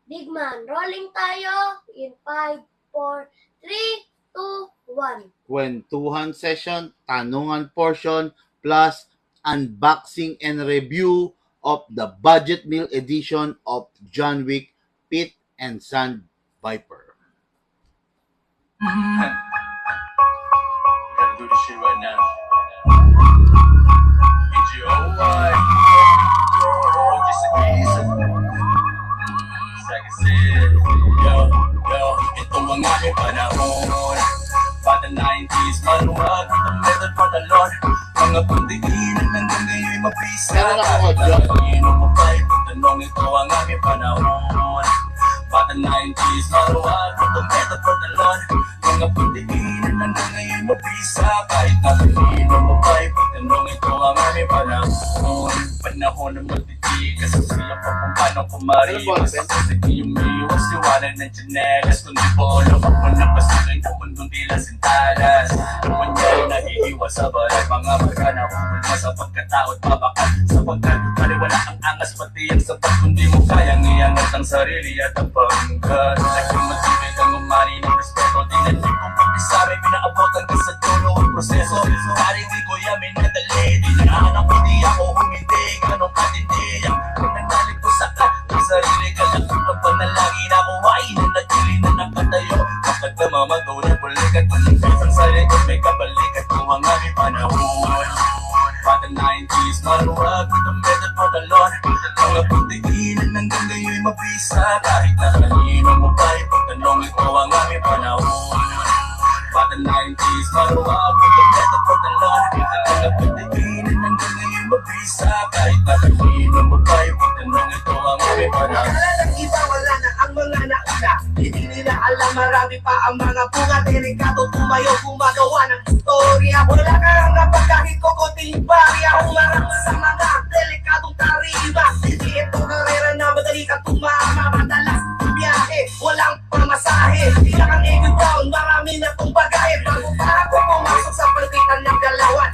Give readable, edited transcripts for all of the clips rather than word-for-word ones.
Big man, rolling tayo in 5, 4, 3, 2, 1. Kwentuhan session, tanungan portion, plus unboxing and review of the budget meal edition of John Wick Pit and Sand Viper. Gotta do this shit right now. PGOY. Oh, just a piece. Like I said, ito ang aming panahon. Bata 90s, maluwag, itong method for the Lord. Mga pundiginan hanggang ngayon'y mapisa. Meron ako audio. Kahit na panginoon mo pa'y pagtanong, ito ang aming panahon. Bata 90s, maluwag, itong method for the Lord. Mga pundiginan hanggang ngayon'y mapisa. Kahit na panginoon mo pa'y pagtanong, ito ang aming panahon. Panahon ng magtitigas, sa sila pa kung paano kumariwas. Sa iyong iwas, liwanag ng tsinelas. Kundi po, lamak mo na pasilay na mundong tila sintalas. Naman niya'y nahihiwas sa balay, mga magana. Kulma sa pagkatao at babakan. Sapagkat paliwala ang angas, pati ang sapat. Kundi mo kayang iangat ang sarili at ang pangkat. Naging matibig ang umani ng respeto. Dinalig kong pag-isari, pinaabotan ka sa dulo ang proseso. Pari di ko yamin nadali, di naanak ko di ako humindi. Ganong katindi, kung nanalig ko sa ang sarili ka lang ang panalangin ako ay nanatili na nakatayo. Kapag namamagaw na balikat, manipis ang sarili may kabalikat kung ang aming panahon. Bata 90s, maluwag, itong method for the Lord. Mga puntiginan hanggang ngayon'y mabisa. Kahit na kanino mo pa'y pagtanong, ito ang aming panahon. Bata 90s, maluwag, itong method for the Lord. Mga puntiginan hanggang ngayon'y mabisa. Kahit na kanino mo pa'y pagtanong, ito ang aming panahon. Wala ng iba, wala na ang mga nauna. Hindi nila alam, marami pa ang mga bunga. Delikado tumayo, gumagawa ng istorya. Wala ka nga pa kahit kukunting barya. Umarap sa mga delikadong tariba. Hindi ito karera na madali ka tumama. Madalas biyahe, walang pamasahe. Bilang ang ego down, marami na itong bagay. Bago pa ako pumasok sa palitan ng galawan.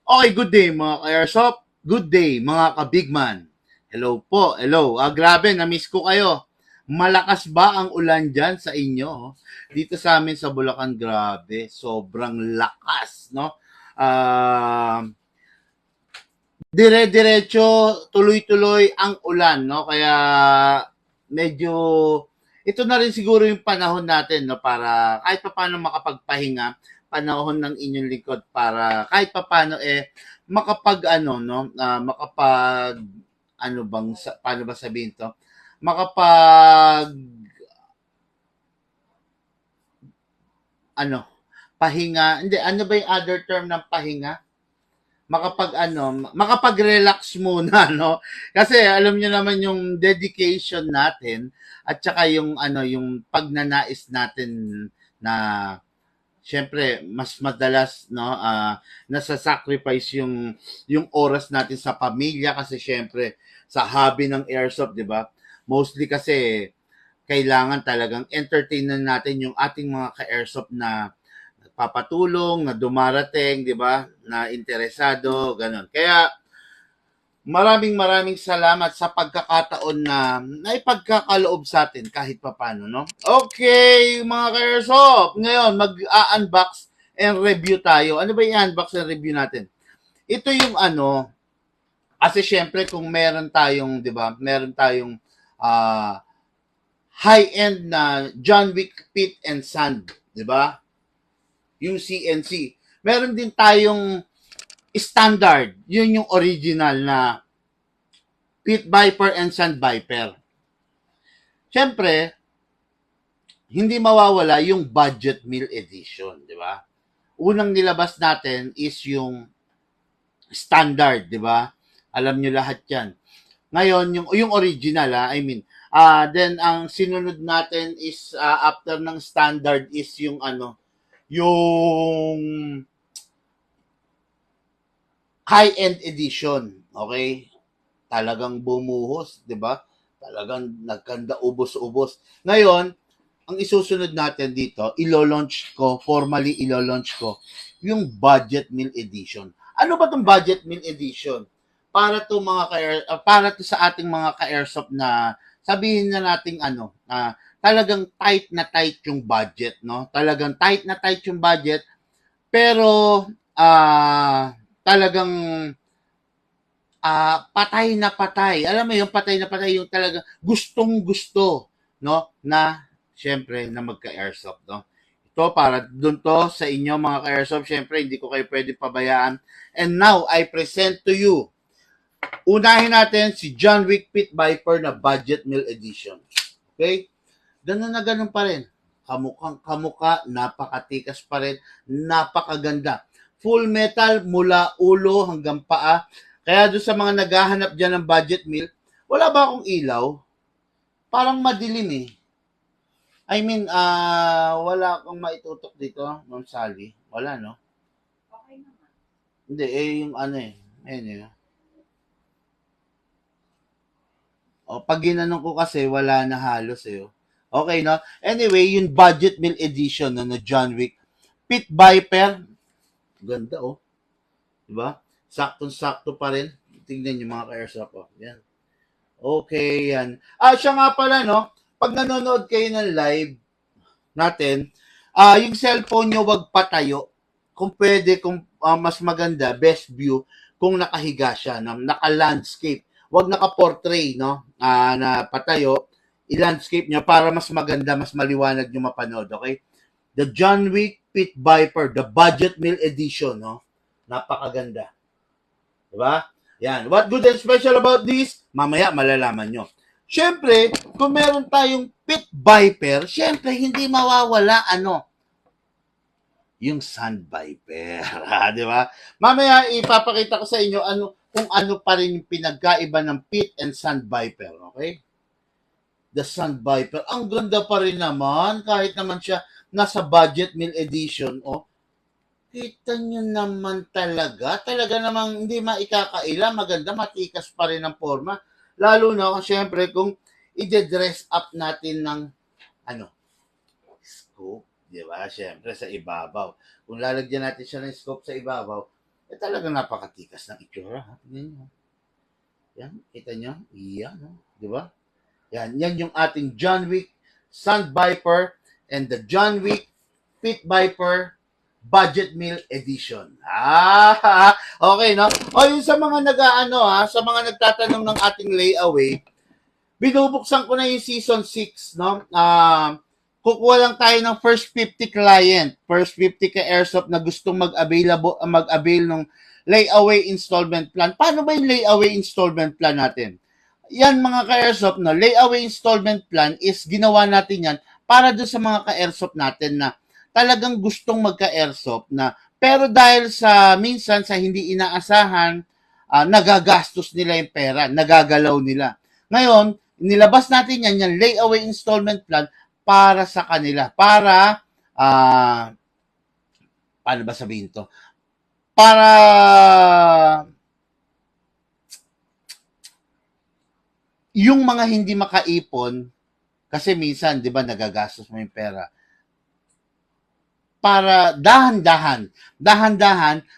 Okay, good day mga ka-airsoft. Good day mga ka-bigman. Hello po, hello. Grabe, na-miss ko kayo. Malakas ba ang ulan dyan sa inyo? Dito sa amin sa Bulacan, grabe. Sobrang lakas, no? Dire-diretso, tuloy-tuloy ang ulan, no? Kaya medyo ito na rin siguro yung panahon natin, no, para kahit paano makapagpahinga, panahon ng inyong lingkod para kahit paano makapag makapag paano ba sabihin to? Makapag pahinga, hindi, ano ba yung other term ng pahinga? Makapag-relax muna, no? Kasi alam niyo naman yung dedication natin at saka yung yung pagnanais natin na syempre mas madalas nasa-sacrifice yung oras natin sa pamilya kasi syempre sa hobby ng airsoft, 'di ba? Mostly kasi kailangan talagang entertainin natin yung ating mga ka-airsoft na papatulong, na dumarating, 'di ba? Na interesado, ganun. Kaya maraming salamat sa pagkakataon na naipagkakaloob sa atin kahit papano, no? Okay, mga ka-airsoft, ngayon mag-unbox and review tayo. Ano ba yung unbox and review natin? Ito yung kasi syempre kung meron tayong, 'di ba? Meron tayong high-end na John Wick Pit and Sand, 'di ba? Yung CNC. Meron din tayong standard. Yun yung original na Pit Viper and Sand Viper. Siyempre, hindi mawawala yung budget meal edition, di ba? Unang nilabas natin is yung standard, di ba? Alam nyo lahat yan. Ngayon, yung original, then ang sinunod natin is after ng standard is yung yung high-end edition, okay? Talagang bumuhos, 'di ba? Talagang nagkanda ubos-ubos. Ngayon, ang isusunod natin dito, formally ilo-launch ko yung budget meal edition. Ano ba 'tong budget meal edition? Para to sa ating mga ka-airsoft na sabihin na nating talagang tight na tight yung budget, no? Talagang tight na tight yung budget, pero talagang patay na patay. Alam mo yung patay na patay, yung talagang gustong-gusto, no? Na, syempre, na magka-airsoft, no? Ito, para dun to sa inyo mga ka-airsoft, syempre, hindi ko kayo pwede pabayaan. And now, I present to you, unahin natin si John Wick Pit Viper na Budget Meal Edition. Okay? Ganun na ganun pa rin. Kamukhang kamuka, napakatikas pa rin, napakaganda. Full metal mula ulo hanggang paa. Kaya doon sa mga naghahanap dyan ng budget meal, wala ba akong ilaw? Parang madilim eh. I mean, wala akong maitutok dito, Ma'am Sally. Wala, no? Okay naman. Hindi, yung ayun eh. Pag ginanong ko kasi, wala na halos eh. Okay, no? Anyway, yung budget meal edition na John Wick. Pit Viper. Ganda, oh. Diba? Saktong-sakto pa rin. Tingnan nyo mga ka-airsoft. Yan. Okay, yan. Siya nga pala, no? Pag nanonood kayo ng live natin, yung cellphone nyo wag patayo. Kung pwede, kung mas maganda, best view, kung nakahiga siya, no? Naka-landscape. Wag naka-portrait, no? Na patayo. I-landscape nyo para mas maganda, mas maliwanag nyo mapanood, okay? The John Wick Pit Viper, the Budget Meal Edition, no? Napakaganda. Diba? Yan. What good and special about this? Mamaya malalaman nyo. Siyempre, kung meron tayong Pit Viper, siyempre, hindi mawawala, yung Sand Viper. Diba? Mamaya, ipapakita ko sa inyo kung ano pa rin yung pinagkaiba ng Pit and Sand Viper. Okay? The Sand Viper. Ang ganda pa rin naman, kahit naman siya nasa Budget Meal Edition, kita nyo naman talaga namang hindi maikakaila, maganda, matikas pa rin ang forma. Lalo na, syempre, kung i-dress up natin ng, scope, di ba? Syempre, sa ibabaw. Kung lalagyan natin siya ng scope sa ibabaw, talagang napakatikas ng itsura. Tingnan nyo. Yan, kita nyo? Yan, di ba? Yan yung ating John Wick Sand Viper and the John Wick Pit Viper Budget Meal Edition. Okay, no? Yung sa mga sa mga nagtatanong ng ating layaway, binubuksan ko na yung season 6, no? Kukuha lang tayo ng first 50 client, first 50 ka-airsoft na gustong mag-avail ng layaway installment plan. Paano ba yung layaway installment plan natin? Yan mga ka-airsoft, no? Layaway installment plan is ginawa natin yan para doon sa mga ka-airsoft natin na talagang gustong magka-airsoft na, pero dahil minsan sa hindi inaasahan, nagagastos nila yung pera, nagagalaw nila. Ngayon, nilabas natin yung layaway installment plan para sa kanila, para, paano ba sabihin to? Para, yung mga hindi makaipon, kasi minsan, di ba, nagagastos mo yung pera, para dahan-dahan,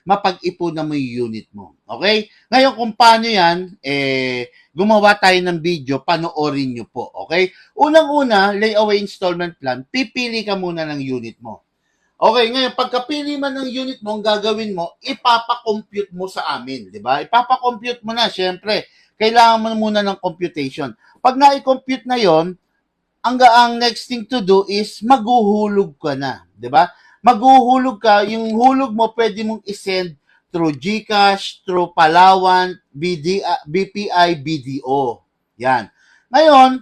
mapag-ipunan mo yung unit mo. Okay? Ngayon, kung paano yan, gumawa tayo ng video, panoorin nyo po. Okay? Unang-una, layaway installment plan, pipili ka muna ng unit mo. Okay, ngayon, pagkapili man ng unit mo, ang gagawin mo, ipapakompute mo sa amin. Diba? Ipapakompute mo na, syempre. Kailangan mo muna ng computation. Pag na-compute na yon, ang next thing to do is maghuhulog ka na. Diba? Maghuhulog ka, yung hulog mo pwede mong isend through GCash, through Palawan, BPI, BDO. Yan. Ngayon,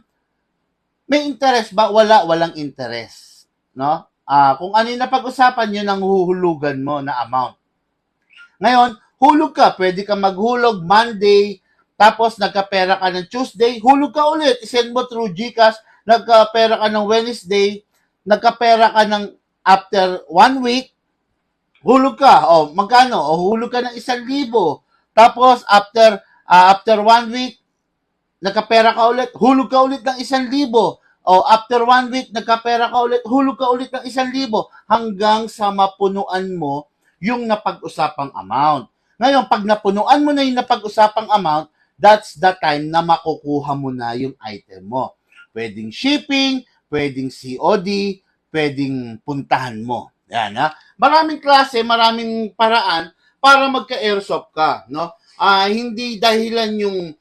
may interest ba? Walang interest. No? Kung ano yung napag-usapan, yun ang huhulugan mo na amount. Ngayon, hulog ka. Pwede ka maghulog Monday, tapos nagkapera ka ng Tuesday, hulog ka ulit. Isend mo through GCash, nagkapera ka ng Wednesday, nagkapera ka ng after 1 week, hulog ka. Magkano? Hulog ka ng 1,000. Tapos, after 1 week, nagkapera ka ulit, hulog ka ulit ng 1,000. After 1 week, nagkapera ka ulit, hulog ka ulit ng 1,000 hanggang sa mapunuan mo yung napag-usapang amount. Ngayon, pag napunuan mo na yung napag-usapang amount, that's the time na makukuha mo na yung item mo. Pwedeng shipping, pwedeng COD, pwedeng puntahan mo. Yan, ha? Maraming klase, maraming paraan para magka-airsoft ka, no? Hindi dahilan yung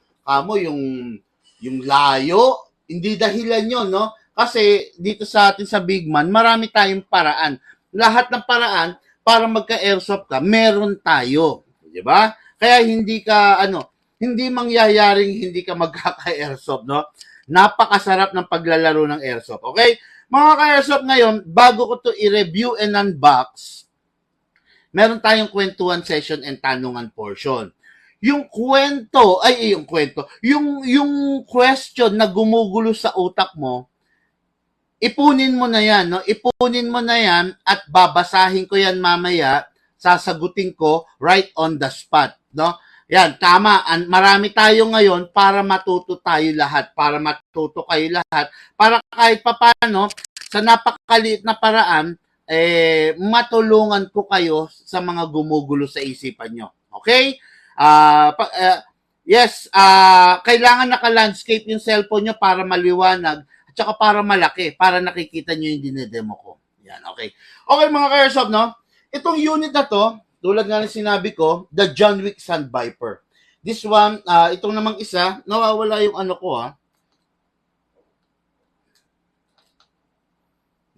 layo, hindi dahilan yon, no? Kasi dito sa atin sa Big Man, marami tayong paraan. Lahat ng paraan para magka-airsoft ka, meron tayo, 'di ba? Kaya hindi mangyayaring hindi ka magkaka-airsoft, no? Napakasarap ng paglalaro ng airsoft. Okay? Mga ka-airsoft ngayon, bago ko to i-review and unbox, meron tayong kwentuhan session and tanungan portion. Yung question na gumugulo sa utak mo, ipunin mo na yan, no? Ipunin mo na yan at babasahin ko yan mamaya, sasagutin ko right on the spot, no? Yan, tama. Marami tayo ngayon para matuto tayo lahat, para matuto kayo lahat, para kahit papano, sa napakaliit na paraan, matulungan ko kayo sa mga gumugulo sa isipan nyo. Okay? Yes, kailangan naka-landscape yung cellphone nyo para maliwanag at saka para malaki, para nakikita nyo yung dinedemo ko. Yan, okay. Okay mga ka-airsoft, no? Itong unit na to, tulad nga ng sinabi ko, the John Wick Sand Viper. This one, itong namang isa, nawawala yung ano ko, ha.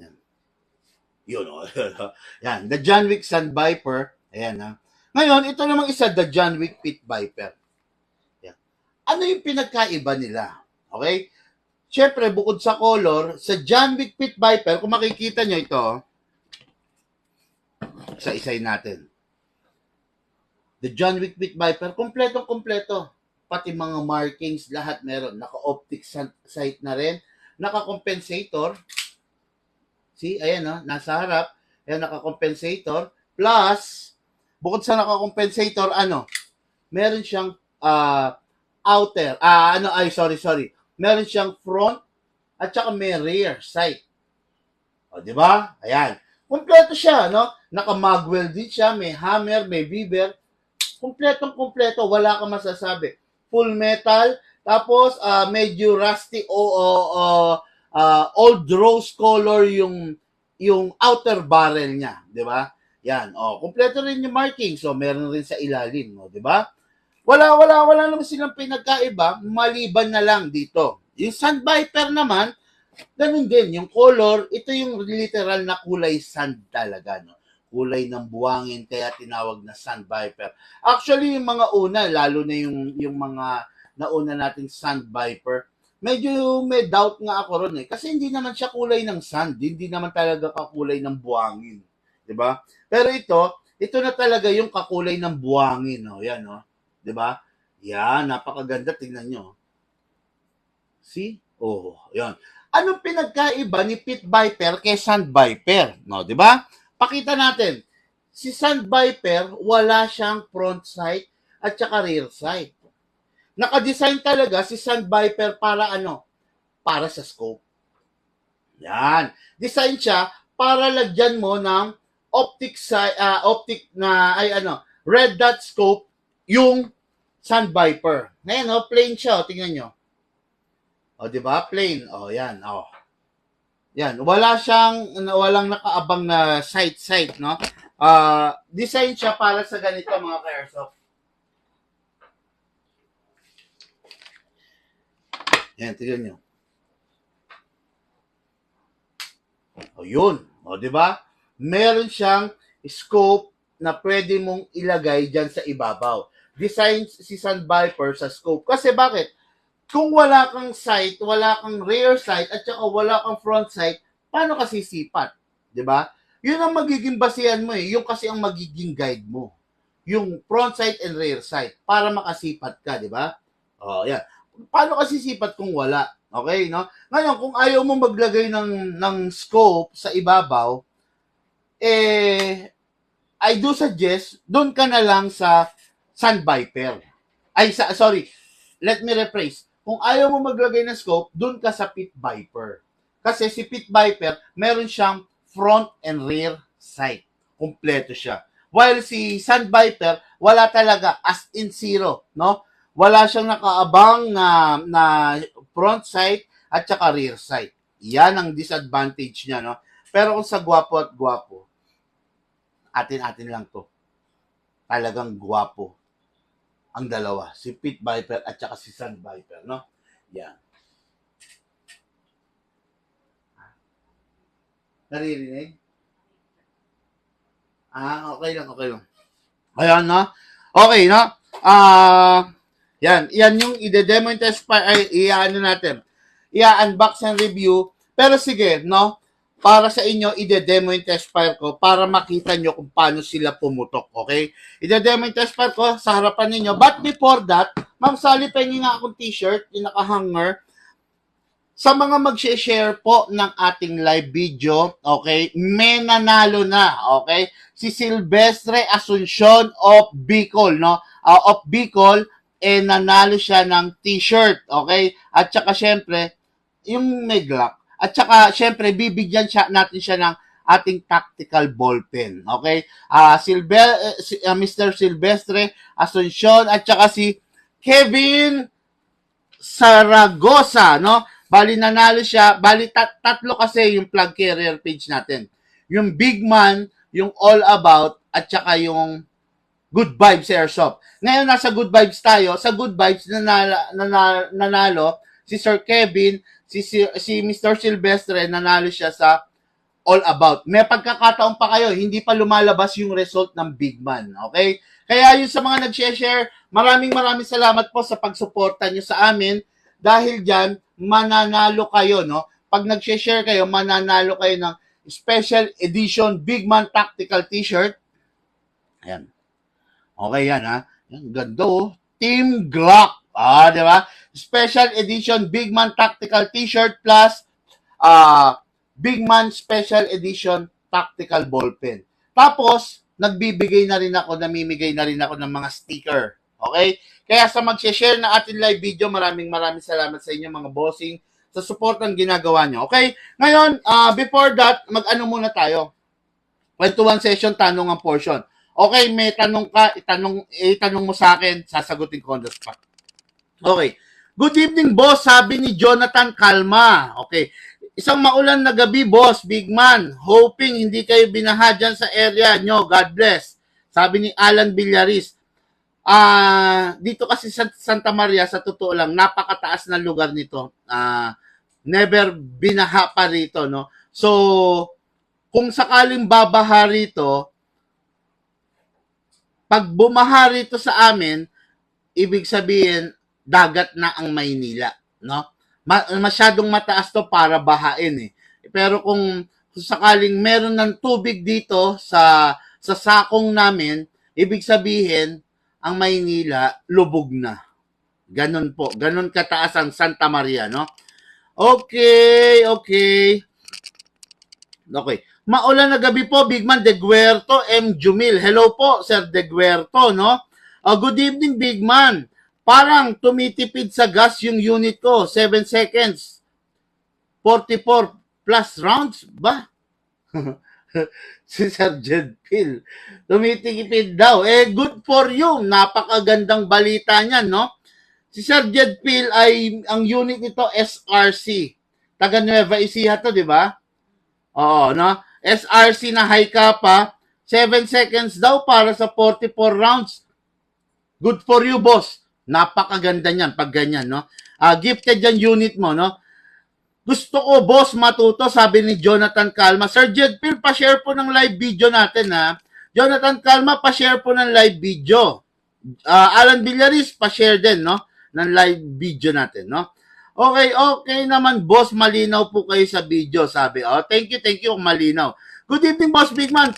Yan. Yun, oh. Yan, the John Wick Sand Viper. Ayan, ha. Ngayon, ito namang isa, the John Wick Pit Viper. Yan. Ano yung pinagkaiba nila? Okay? Siyempre, bukod sa color, sa John Wick Pit Viper, kung makikita nyo ito, isa-isay natin. The John Wick Pit Viper, kompletong-kompleto. Pati mga markings, lahat meron. Naka-optic sight na rin. Naka-compensator. See, ayan, no? Nasa harap. Ayan, naka-compensator. Plus, bukod sa naka-compensator, meron siyang outer. Sorry. Meron siyang front at saka may rear sight. O, di ba? Ayan. Kompleto siya, no? Naka-magwell din siya, may hammer, may beaver. Kompletong-kompleto, wala kang masasabi. Full metal, tapos medyo rusty old rose color yung outer barrel niya, 'di ba? Yan, kompleto rin yung marking. So meron rin sa ilalim, no, 'di ba? Wala naman silang pinagkaiba maliban na lang dito. Yung Sand Viper naman, ganun din, yung color, ito yung literal na kulay sand talaga, no? Kulay ng buwangin, kaya tinawag na Sand Viper. Actually, yung mga una, lalo na yung mga nauna nating Sand Viper, medyo may doubt nga ako ron, kasi hindi naman siya kulay ng sand, hindi naman talaga kakulay ng buwangin, 'di ba? Pero ito na talaga yung kakulay ng buwangin, no? Yan, no? 'Di ba? Yan, napakaganda, tingnan nyo. See? Oh, yan. Anong pinagkaiba ni Pit Viper kay Sand Viper, no? 'Di ba? Pakita natin, si Sand Viper, wala siyang front sight at saka rear sight. Naka-design talaga si Sand Viper para Para sa scope. Yan. Design siya para lagyan mo ng red dot scope yung Sand Viper. Ngayon, plain siya, tingnan nyo. Di ba? Plain. Yan. Yan, walang nakaabang na sight, no? Design siya para sa ganito, mga ka-airsoft. Yan, tignan nyo. Yun. Di ba? Meron siyang scope na pwede mong ilagay dyan sa ibabaw. Design si Sand Viper sa scope. Kasi bakit? Kung wala kang sight, wala kang rear sight, at saka wala kang front sight, paano ka sisipat? 'Di ba? Yun ang magiging basihan mo eh. Yung kasi ang magiging guide mo. Yung front sight and rear sight para makasipat ka, 'di ba? Yan. Paano ka sisipat kung wala? Okay, no? Ngayon, kung ayaw mo maglagay ng scope sa ibabaw, I do suggest, doon ka na lang sa Sand Viper. Let me rephrase. Kung ayaw mo maglagay ng scope, dun ka sa Pit Viper. Kasi si Pit Viper, meron siyang front and rear sight. Kompleto siya. While si Sand Viper, wala talaga, as in zero, no? Wala siyang nakaabang na front sight at saka rear sight. Yan ang disadvantage niya, no? Pero kung sa gwapo at gwapo, atin-atin lang to. Talagang gwapo ang dalawa. Si Pit Viper at saka si Sun Viper, no? Yan. Naririnig? Okay lang, okay lang. Ayan, no? Okay, no? Yan yung ide-demo yung test file, ay, i-ano natin. I-unbox and review. Pero sige, no? Para sa inyo, ide-demo yung test file ko para makita nyo kung paano sila pumutok, okay? Ide-demo yung test file ko sa harapan ninyo. But before that, Ma'am Sally, pengi nga akong t-shirt, yung naka-hanger. Sa mga mag-share po ng ating live video, okay, may nanalo na, okay? Si Silvestre Asuncion of Bicol, no? Of Bicol, nanalo siya ng t-shirt, okay? At saka syempre, yung may Glock. At saka syempre, bibigyan natin siya ng ating tactical ballpen, okay? Mr. Silvestre Asuncion at saka si Kevin Saragosa, no? Bali nanalo siya, bali tatlo kasi yung plug carrier page natin. Yung Big Man, yung All About, at saka yung Good Vibes Airsoft. Ngayon nasa Good Vibes tayo. Sa Good Vibes nanalo si Sir Kevin, si Mr. Silvestre nanalo siya sa All About. May pagkakataon pa kayo, hindi pa lumalabas yung result ng Big Man. Okay? Kaya yun sa mga nag-share, maraming salamat po sa pagsuporta nyo sa amin. Dahil dyan, mananalo kayo, no? Pag nag-share kayo, mananalo kayo ng special edition Big Man Tactical T-shirt. Ayan. Okay yan, ha? Yan, ganda, oh. Team Glock. Di ba? Special edition Big Man Tactical T-shirt plus Big Man Special Edition Tactical Ballpen. Tapos, namimigay na rin ako ng mga sticker. Okay? Kaya sa mag-share na ating live video, maraming salamat sa inyo mga bossing sa support ng ginagawa nyo. Okay? Ngayon, before that, mag-ano muna tayo. 1-to-1 session, tanong ang portion. Okay, may tanong ka, itanong mo sa akin, sasagutin ko on the spot. Okay. Good evening, boss, sabi ni Jonathan Calma. Okay. Isang maulan na gabi, boss, Big Man. Hoping hindi kayo binaha dyan sa area nyo. God bless. Sabi ni Alan Villaris. Dito kasi sa Santa Maria, sa totoo lang, napakataas na lugar nito. Never binaha pa rito, no? So, kung sakaling babaha rito, pag bumaha rito sa amin, ibig sabihin, dagat na ang Maynila, no? Masyadong mataas to para bahain, eh. Pero kung sakaling meron ng tubig dito sa sakong namin, ibig sabihin, ang Maynila, lubog na. Ganon po. Ganon kataas ang Santa Maria, no? Okay. Maulan na gabi po, Big Man De Guerto, M. Jumil. Hello po, Sir De Guerto, no? Good evening, Big Man. Parang tumitipid sa gas yung unit ko. 7 seconds. 44 plus rounds ba? Si Sir Jed Phil. Tumitipid daw. Good for you. Napakagandang balita niyan, no? Si Sir Jed Phil ay, ang unit nito, SRC. Taga Nueva Ecija to, di ba? Oo, no? SRC na high kappa. 7 seconds daw para sa 44 rounds. Good for you, boss. Napakaganda niyan pag ganyan, no? Gifted yan unit mo, no? Gusto ko, boss, matuto, sabi ni Jonathan Calma. Sir Jed Phil, pa-share po ng live video natin, ha? Jonathan Calma, pa-share po ng live video. Alan Villaris, pa-share din, no? Ng live video natin, no? Okay naman, boss, malinaw po kayo sa video, sabi. Thank you, malinaw. Good evening, boss, Big Man.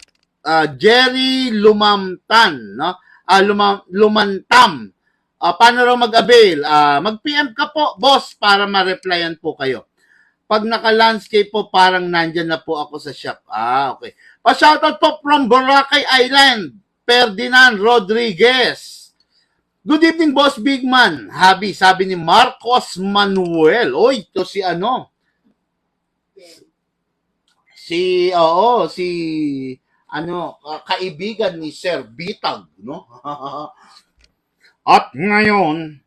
Jerry Lumamtan, no? Lumantam. Paano raw mag-avail? Mag-PM ka po, boss, para ma-replyan po kayo. Pag naka-landscape po, parang nandyan na po ako sa shop. Okay. Pa-shoutout po from Boracay Island, Ferdinand Rodriguez. Good evening, boss, Big Man. Habi, sabi ni Marcos Manuel. Oy, ito si ano? Kaibigan ni Sir Bitag, no? At ngayon,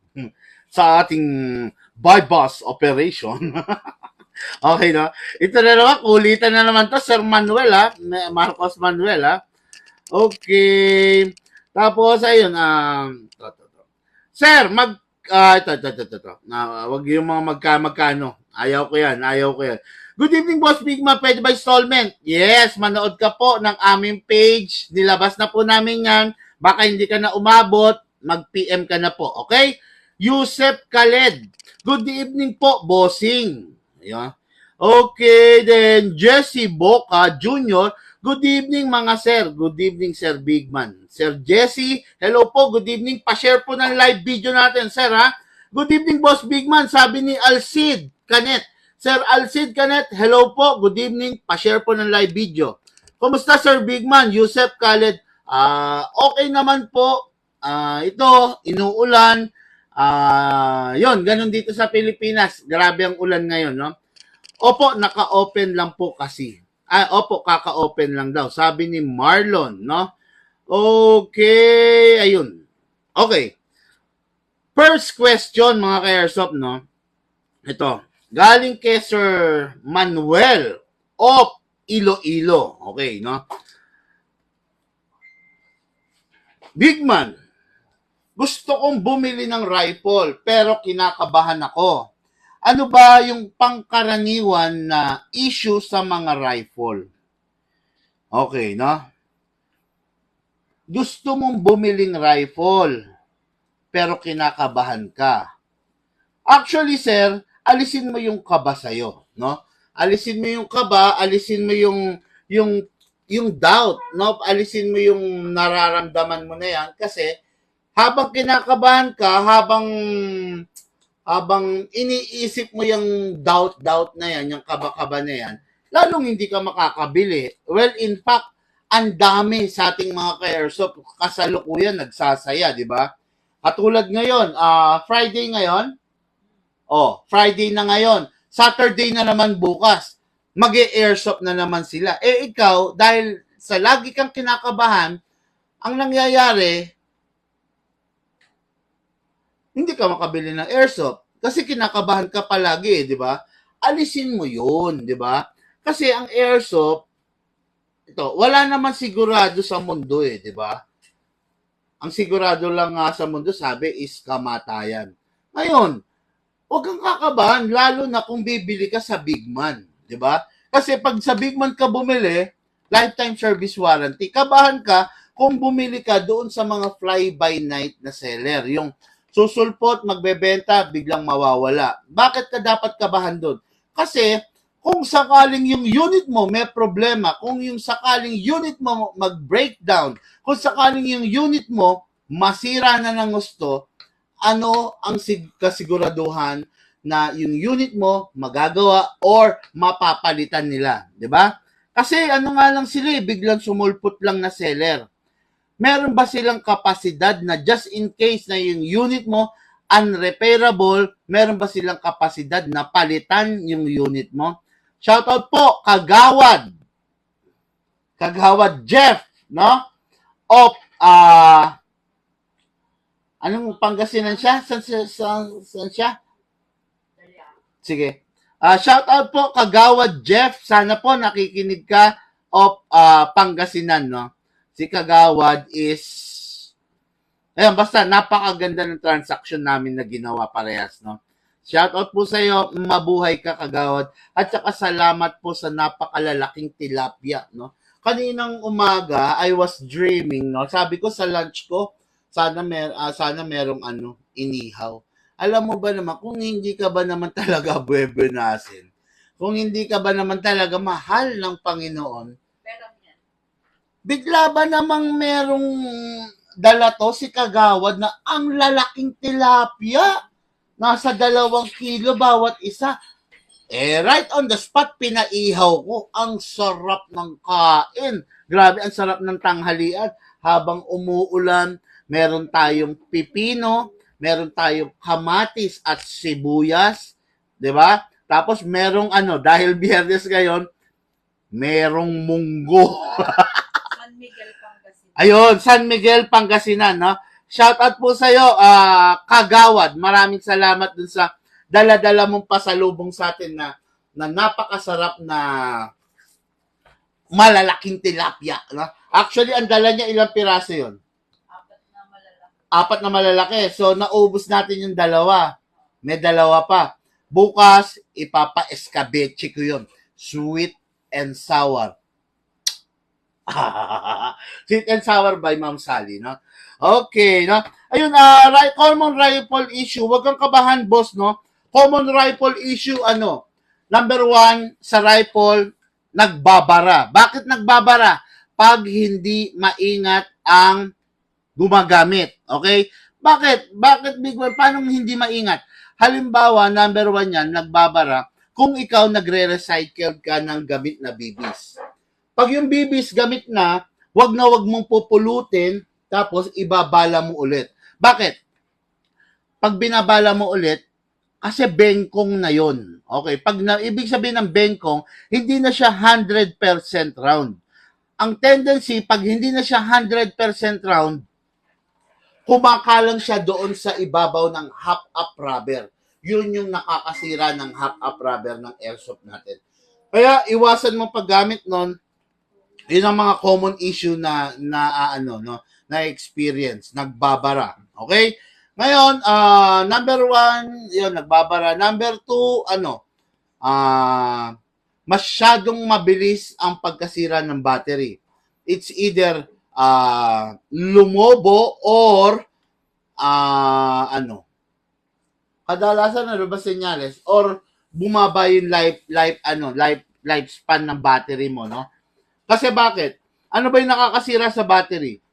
sa ating bypass operation. Okay, no? Ito na naman, kulitan na naman to, Sir Manuel, ha? Marcos Manuel, ha? Okay. Tapos, ayun, Sir, ito. Wag yung mga magkano. Ayaw ko yan. Good evening, Boss Bigma. Pwede ba installment? Yes, manood ka po ng aming page. Nilabas na po namin yan. Baka hindi ka na umabot. Mag-PM ka na po. Okay? Yusef Khaled. Good evening po, bossing. Ayan. Okay, then Jesse Boca Jr. Good evening mga sir. Good evening, Sir Bigman. Sir Jesse, hello po. Good evening. Pa-share po ng live video natin, sir, ha? Good evening, Boss Bigman. Sabi ni Alcid Canet. Sir Alcid Canet, hello po. Good evening. Pa-share po ng live video. Kumusta, Sir Bigman? Yusef Khaled. Okay naman po. Ito, inuulan. Yon, ganun dito sa Pilipinas. Grabe ang ulan ngayon, no? Opo, naka-open lang po kasi. Opo, kaka-open lang daw. Sabi ni Marlon, no? Okay, ayun. Okay. First question, mga ka-airsoft, no? Ito, galing kay Sir Manuel of Iloilo. Okay, no? Bigman, gusto kong bumili ng rifle pero kinakabahan ako. Ano ba yung pangkaraniwan na issue sa mga rifle? Okay, no? Gusto mong bumiling rifle, pero kinakabahan ka. Actually, sir, alisin mo yung kaba sa'yo, no? Alisin mo yung kaba, alisin mo yung doubt, no? Alisin mo yung nararamdaman mo na yan kasi habang kinakabahan ka, habang iniisip mo yung doubt na yan, yung kaba-kaba na yan, lalong hindi ka makakabili. Well, in fact, ang dami sa ating mga ka-airsoft kasalukuyan nagsasaya, di ba? Katulad ngayon, Friday ngayon, Friday na ngayon, Saturday na naman bukas, mag-airsoft na naman sila. Ikaw, dahil sa lagi kang kinakabahan, ang nangyayari, hindi ka makabili ng airsoft kasi kinakabahan ka palagi, di ba? Alisin mo yun, di ba? Kasi ang airsoft, ito, wala naman sigurado sa mundo di ba? Ang sigurado lang nga sa mundo, sabi, is kamatayan. Ngayon, huwag kang kakabahan, lalo na kung bibili ka sa Bigman, di ba? Kasi pag sa Bigman ka bumili, lifetime service warranty, kabahan ka kung bumili ka doon sa mga fly-by-night na seller, yung susulpot, magbebenta, biglang mawawala. Bakit ka dapat kabahan doon? Kasi kung sakaling yung unit mo may problema, kung yung sakaling unit mo mag-breakdown, kung sakaling yung unit mo masira na ng gusto, ano ang kasiguraduhan na yung unit mo magagawa or mapapalitan nila, di ba? Kasi ano nga lang sila, biglang sumulpot lang na seller. Meron ba silang kapasidad na just in case na yung unit mo unrepairable, meron ba silang kapasidad na palitan yung unit mo? Shoutout po, Kagawad Jeff, no? Of, anong Pangasinan siya? Saan siya? Sige. Shoutout po, Kagawad Jeff. Sana po nakikinig ka of Pangasinan, no? Si Kagawad is, ayun, basta napakaganda ng transaction namin na ginawa parehas, no? Shoutout po sa iyo, mabuhay ka Kagawad, at saka salamat po sa napakalalaking tilapia, no? Kaninang umaga, I was dreaming, no? Sabi ko sa lunch ko, sana merong inihaw. Alam mo ba naman, kung hindi ka ba naman talaga buebenasin, kung hindi ka ba naman talaga mahal ng Panginoon, bigla ba namang merong dala to si Kagawad na ang lalaking tilapia? Nasa 2 kilo bawat isa. Right on the spot, pinaihaw ko. Ang sarap ng kain. Grabe, ang sarap ng tanghalian. Habang umuulan, meron tayong pipino, meron tayong kamatis at sibuyas. Diba? Tapos merong dahil Biyernes ngayon, merong munggo. Ayun, San Miguel, Pangasinan, no? Shout out po sa iyo, Kagawad. Maraming salamat dun sa dala-dala mong pasalubong sa atin na napakasarap na malalaking tilapia. No? Actually, ang dala niya ilang piraso yon? Apat na malalaki. So, naubos natin yung dalawa. May dalawa pa. Bukas, ipapa-escabeche ko yun. Sweet and sour. Sweet and sour by Ma'am Sally, no? Okay, no? Ayun, common rifle issue. Huwag kang kabahan, boss, no? Common rifle issue, Number 1, sa rifle, nagbabara. Bakit nagbabara? Pag hindi maingat ang gumagamit. Okay? Bakit? Bakit, Big Boy? Paano hindi maingat? Halimbawa, number 1 yan, nagbabara, kung ikaw nagre-recycle ka ng gamit na bibis. Pag yung bibis gamit na wag mong pupulutin, tapos ibabala mo ulit. Bakit? Pag binabala mo ulit, kasi bengkong na yon. Okay? Ibig sabihin ng bengkong, hindi na siya 100% round. Ang tendency, pag hindi na siya 100% round, kumakalang siya doon sa ibabaw ng half-up rubber. Yun yung nakakasira ng half-up rubber ng airsoft natin. Kaya, iwasan mo paggamit nun. Yun ang mga common issue na experience, nagbabara. Okay? Ngayon, number 1, yun, nagbabara. Number 2, masyadong mabilis ang pagkasira ng battery. It's either lumobo or kadalasan ba senyales or bumaba yung lifespan ng battery mo, no? Kasi bakit? Ano ba yung nakakasira sa battery?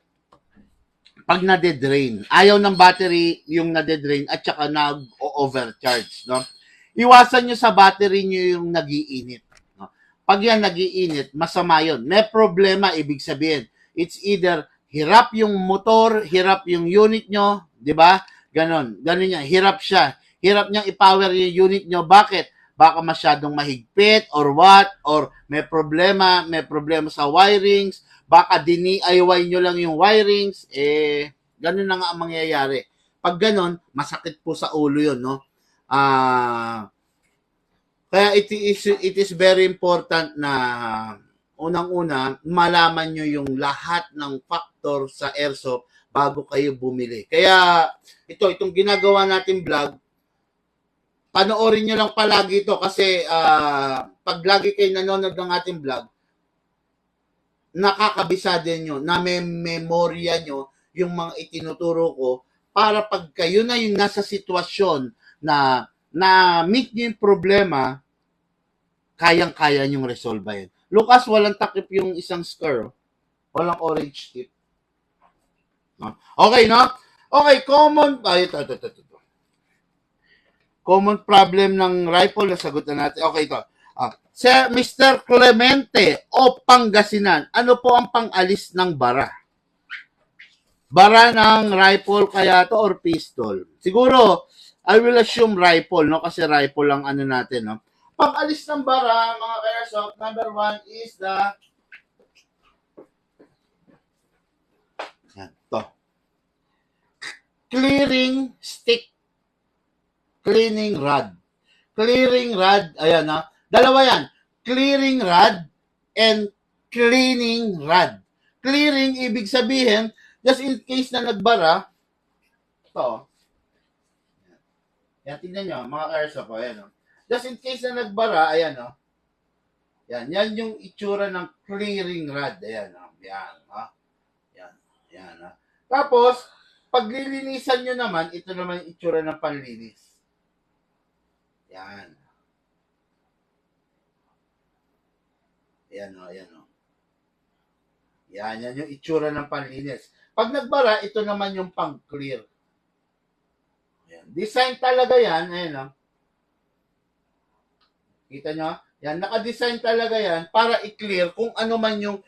Pag nade-drain. Ayaw ng battery yung nade-drain at saka nag-overcharge, no? Iwasan nyo sa battery nyo yung nag-iinit. No? Pag yan nag-iinit, masama yun. May problema, ibig sabihin. It's either hirap yung motor, hirap yung unit nyo, di ba? Ganon yan. Hirap siya. Hirap niyang i-power yung unit nyo. Bakit? Baka masyadong mahigpit or what, or may problema sa wirings, baka dini-IY nyo lang yung wirings, ganun na nga ang mangyayari. Pag ganun, masakit po sa ulo yun, no? Kaya it is very important na unang-una, malaman nyo yung lahat ng factor sa airsoft bago kayo bumili. Kaya, itong ginagawa natin vlog, panoorin nyo lang palagi ito kasi pag lagi kayo nanonood ng ating vlog, nakakabisa din nyo, na may memorya nyo yung mga itinuturo ko para pag kayo na yung nasa sitwasyon na meet nyo yung problema, kayang-kaya nyong resolve yun. Lucas, walang takip yung isang scar. Walang orange tip. Okay, no? Okay, common problem ng rifle, nasagot na natin. Okay, ito. Sir, Mr. Clemente o Pangasinan, ano po ang pang-alis ng bara? Bara ng rifle kaya to or pistol? Siguro, I will assume rifle, no? Kasi rifle lang natin, no? Pang-alis ng bara, mga airsoft, number 1 is the clearing stick. Cleaning rod. Clearing rod, ayan na. Dalawa yan. Clearing rod and cleaning rod. Clearing, ibig sabihin, just in case na nagbara, ito. Yan, tingnan nyo, mga airsoft, ayan o. Just in case na nagbara, ayan o. Yan yung itsura ng clearing rod. Ayan o. Yan, ha. Yan, ha. Tapos, pag lilinisan nyo naman, ito naman yung itsura ng panlinis. Yan. Yan o. Yan yung itsura ng panlinis. Pag nagbara, ito naman yung pang-clear. Yan. Design talaga yan. Ayan o. Kita nyo? Yan. Naka-design talaga yan para i-clear kung ano man yung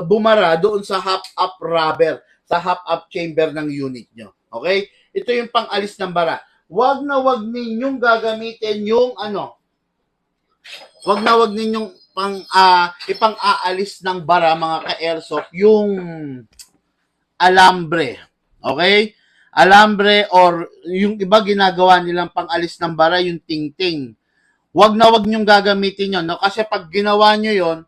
bumara doon sa half-up rubber, sa half-up chamber ng unit nyo. Okay? Ito yung pang-alis ng bara. Wag ninyong gagamitin yung wag ninyong ipang-aalis ng bara, mga ka-airsoft, yung alambre. Okay? alambre, or yung iba ginagawa nilang pang-alis ng bara, yung ting-ting. Wag na wag niyong gagamitin yon, no? Kasi pag ginawa niyo yon,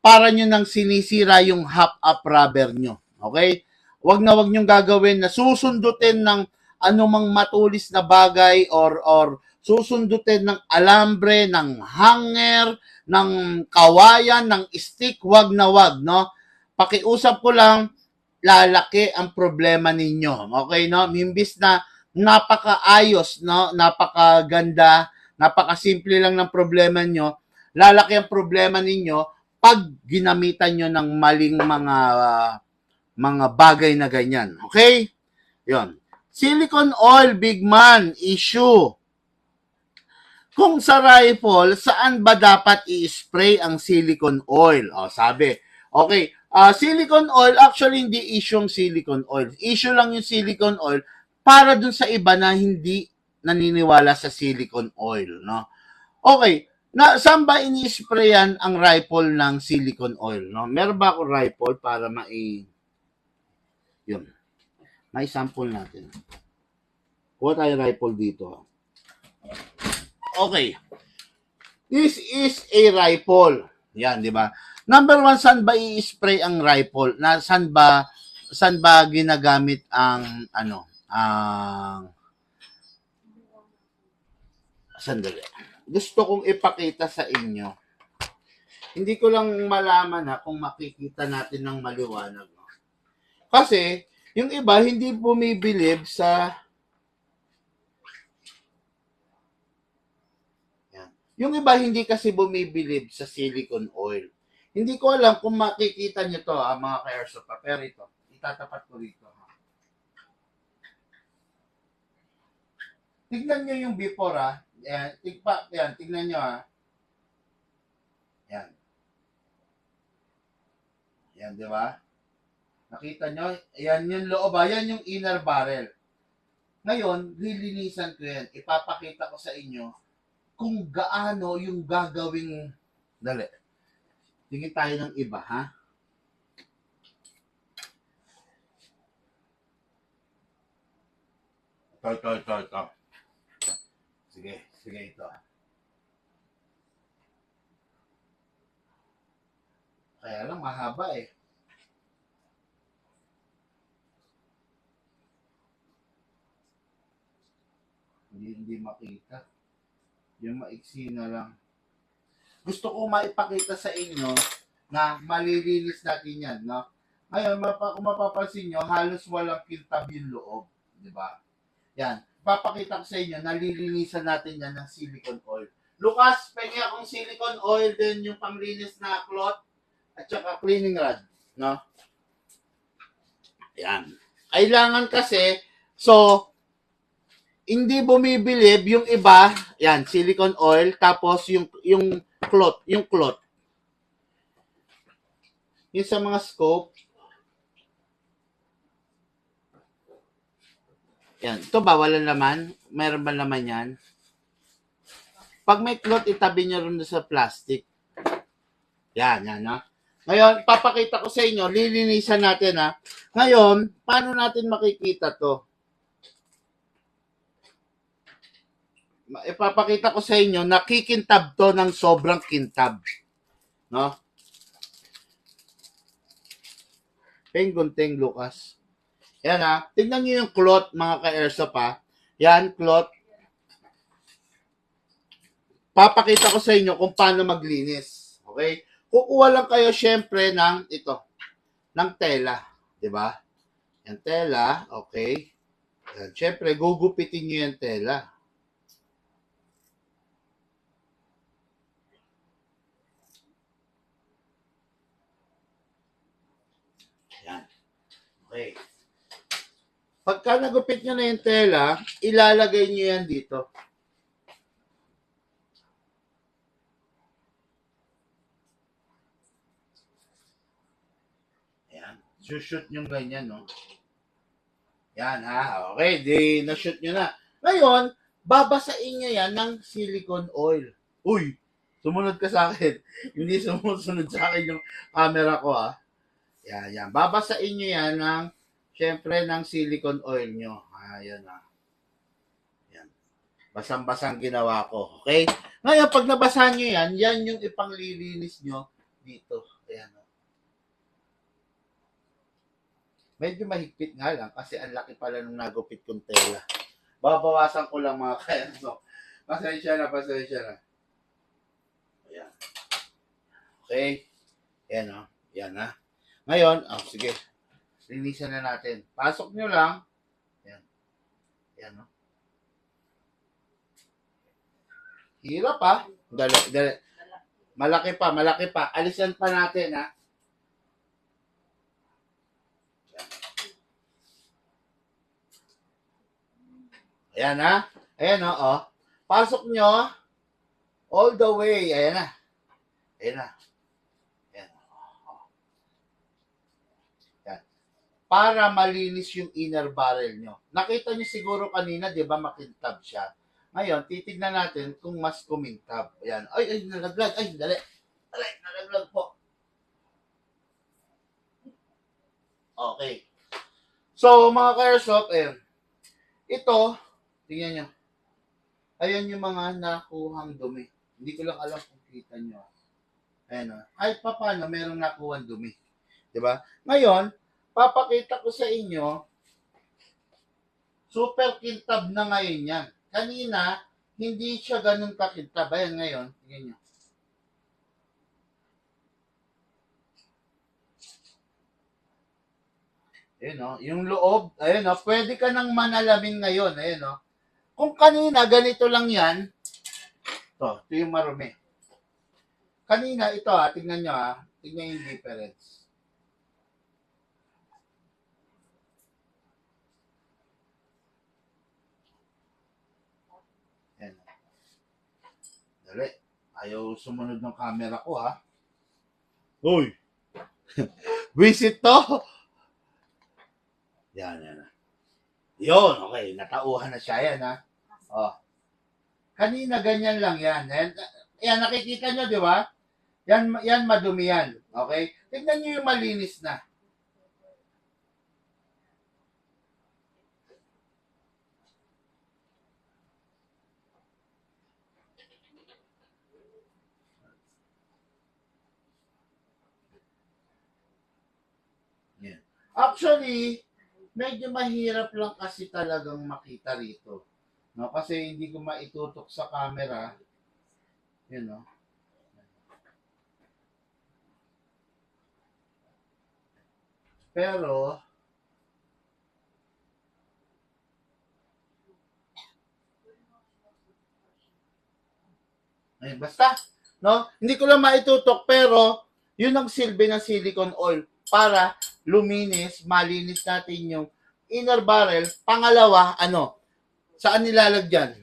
para nyo nang sinisira yung half-up rubber nyo. Okay? Wag na wag nyo gagawin na susundutin ng anumang matulis na bagay or susundutin ng alambre, ng hanger, ng kawayan, ng stick. Wag na wag, no? Pakiusap ko lang, lalaki ang problema ninyo. Okay, no? Imbis na napakaayos, no? Napakaganda, napakasimple lang ng problema nyo, lalaki ang problema ninyo pag ginamitan nyo ng maling mga bagay na ganyan. Okay? Yon. Silicone oil, big man, issue. Kung sa rifle, saan ba dapat i-spray ang silicone oil? O, sabi. Okay. Silicone oil, actually hindi issue yung silicone oil. Issue lang yung silicone oil para dun sa iba na hindi naniniwala sa silicone oil, no? Okay, saan ba ini-sprayan ang rifle ng silicone oil, no? Meron ba akong rifle para yun, may sample natin. Kuha tayo rifle dito. Okay, this is a rifle. Yan, di ba? Number one, saan ba i-spray ang rifle? Saan ba ginagamit ang sandali. Gusto kong ipakita sa inyo. Hindi ko lang malaman kung makikita natin ng maliwanag. No? Kasi, yung iba hindi bumibilib sa yan. Yung iba hindi kasi bumibilib sa silicone oil. Hindi ko alam kung makikita nyo to, mga ka-airsoft. Pero ito, itatapat ko rito. Tignan nyo yung before, Yan, tignan nyo, Yan. Yan, di ba? Nakita nyo? Yan yung loob, yan yung inner barrel. Ngayon, lilinisan ko yan. Ipapakita ko sa inyo kung gaano yung gagawing. Dali. Tingin tayo ng iba, ha? Ito. Sige ito. Kaya lang mahaba eh. Hindi makita. Yung maiksi na lang. Gusto ko maipakita sa inyo na malilinis natin yan, no? Ngayon, kung mapapansin nyo, halos walang kintab yung loob. Diba? Yan. Papakita ko sa inyo, nalilinisan natin yan ng silicone oil. Lucas, pengi akong silicone oil din yung panglinis na cloth at saka cleaning rod, no? Yan. Kailangan kasi, so, hindi bumibilib yung iba, yan, silicone oil, tapos yung cloth. Yung sa mga scope, yan. Ito ba? Walang laman? Meron ba laman yan? Pag may cloth, itabi nyo rin sa plastic. Yan, no? Ngayon, papakita ko sa inyo, lilinisan natin, ha? Ngayon, paano natin makikita to? Ipapakita ko sa inyo, nakikintab to ng sobrang kintab. No? Pengunteng, Lucas. Yan, ha? Tignan nyo yung cloth, mga ka-airsoft, ha? Yan, cloth. Papakita ko sa inyo kung paano maglinis. Okay? Kukuha lang kayo, syempre, ng tela. Diba? Yan, tela. Okay? Yan, syempre, gugupitin nyo yung tela. Yan. Okay. Pagka nagupit nyo na yung tela, ilalagay nyo yan dito. Ayan. Shoot nyo ganyan, no? Yan, ha? Okay, na-shoot nyo na. Ngayon, babasain nyo yan ng silicone oil. Uy, sumunod ka sa akin. Hindi sumusunod sa akin yung camera ko, ha? Yan. Babasain nyo yan ng syempre, ng silicone oil nyo. Ayan na. Yan. Basang-basang ginawa ko. Okay? Ngayon, pag nabasa nyo yan, yan yung ipanglilinis nyo dito. Ayan. Medyo mahigpit nga lang kasi ang laki pala nung nagupit kong tela. Babawasan ko lang mga kaerso. Pasensya na. Ayan. Okay? Ayan o. Ayan na. Ngayon, sige. Linisan na natin. Pasok nyo lang. Ayan. Ayan o. Hirap ha. Dali. Malaki pa. Alisan pa natin ha. Ayan ha. Ayan o. Pasok nyo. All the way. Ayan na. Ayan. Para malinis yung inner barrel nyo. Nakita nyo siguro kanina, di ba, makintab siya. Ngayon, titignan natin kung mas kumintab. Ayan. Ay, nalaglag. Ay, dali. Nalaglag po. Okay. So, mga ka-airsoft, ayan. Ito, tingnan nyo. Ayan yung mga nakuhang dumi. Hindi ko lang alam kung kita nyo. Ayan o. Kahit pa paano, merong nakuhang dumi. Diba? Ngayon, papakita ko sa inyo, super kintab na ngayon yan. Kanina, hindi siya ganun kakintab. Ayan ngayon, tingnan nyo. Ayan o, yung loob, ayan o, pwede ka nang manalamin ngayon. Ayan o. Kung kanina, ganito lang yan, ito yung marumi. Kanina, ito tingnan nyo tingnan yung difference. Ayan. Dali. Ayaw sumunod ng camera ko, ha? Uy! Visit to! Yan. Yun, okay. Natauhan na siya yan, ha? Oh. Kanina, ganyan lang yan. Yan, nakikita nyo, di ba? Yan madumi yan. Okay? Tignan nyo yung malinis na. Yan. Actually, medyo mahirap lang kasi talagang makita rito. No? Kasi hindi ko maitutok sa camera. Yun, no? Pero, ay, basta, no? Hindi ko lang maitutok, pero, yun ang silbi ng silicone oil para malinis natin yung inner barrel. Pangalawa, saan nilalagyan?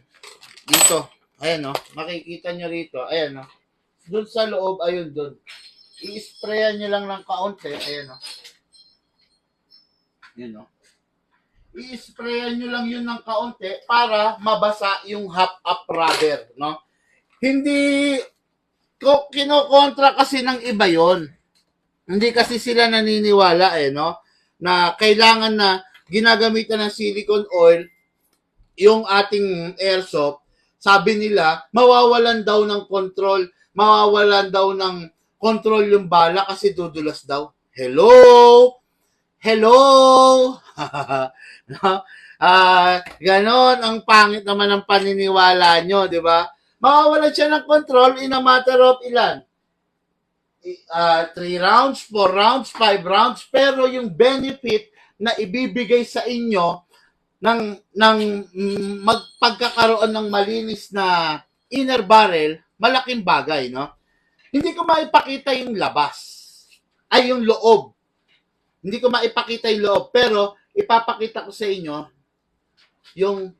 Dito. Ayan, no? Makikita nyo rito. Ayan, no? Doon sa loob, ayun, doon. I-sprayan nyo lang ng kaunti. Ayan, no? Yun, no? I-sprayan nyo lang yun ng kaunti para mabasa yung half-up rubber, no? Hindi ko kinokontra kasi ng iba yon. Hindi kasi sila naniniwala, no? Na kailangan na ginagamitan ng silicone oil yung ating airsoft. Sabi nila, mawawalan daw ng control, mawawalan daw ng control yung bala kasi dudulas daw. Hello? No? Ganon ang pangit naman ng paniniwala nyo, di ba? Mawawalan siya ng control in a matter of ilan? 3 rounds, 4 rounds, 5 rounds, pero yung benefit na ibibigay sa inyo ng magpagkakaroon ng malinis na inner barrel, malaking bagay, no? Hindi ko maipakita yung labas. Ay, yung loob. Hindi ko maipakita yung loob, pero ipapakita ko sa inyo yung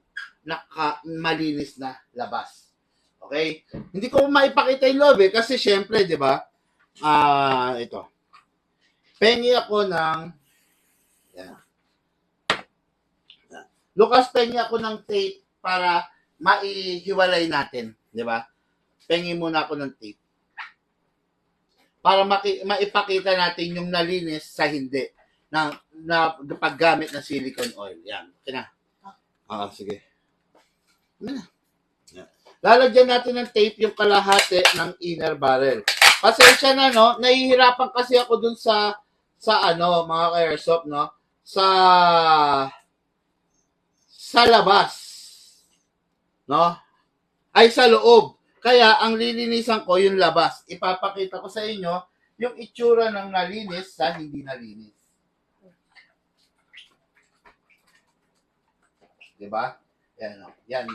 malinis na labas. Okay? Hindi ko maipakita yung loob kasi syempre, di ba? Ito. Pengi ako ng Lucas, pengi ako ng tape para maihiwalay natin, di ba? Pengi muna ako ng tape. Para maipakita natin yung nalinis sa hindi. na paggamit ng silicone oil. Yan. Okay na. Sige. Yan na. Yan. Lalagyan natin ng tape yung kalahati ng inner barrel. Pasensya na, no? Nahihirapan kasi ako dun sa mga ka-airsoft, no? Sa labas. No? Ay, sa loob. Kaya, ang lilinisan ko yung labas. Ipapakita ko sa inyo yung itsura ng nalinis sa hindi nalinis. Diba? Yan, no? Yan.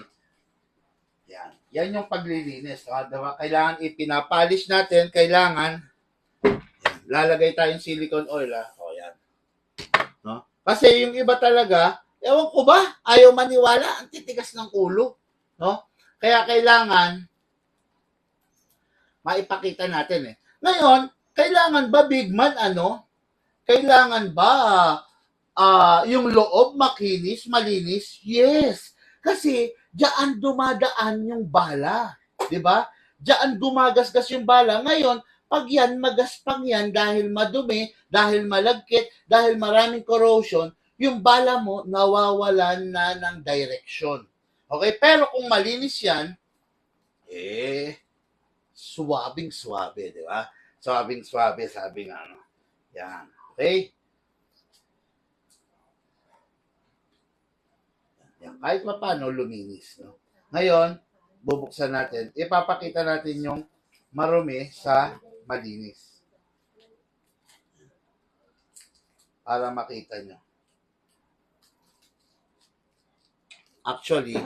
Yan. Yan yung paglilinis. Diba? Kailangan ipinapolish natin. Kailangan lalagay tayong silicone oil. O, yan. No? Kasi yung iba talaga, ewan ko ba, ayaw maniwala, ang titigas ng ulo. No? Kaya kailangan maipakita natin eh. Ngayon, kailangan ba big man Kailangan ba yung loob makinis, malinis? Yes. Kasi diyan dumadaan yung bala, 'di ba? Diyan gumagasgas yung bala. Ngayon, pag yan magaspang yan dahil madumi, dahil malagkit, dahil maraming corrosion, yung bala mo nawawalan na ng direction. Okay? Pero kung malinis yan, suwabing-suwabe, di ba? Suwabing-suwabe, sabi nga, Yan. Okay? Yan. Kahit pa paano, luminis, no? Ngayon, bubuksan natin. Ipapakita natin yung marumi sa malinis. Para makita nyo. Actually,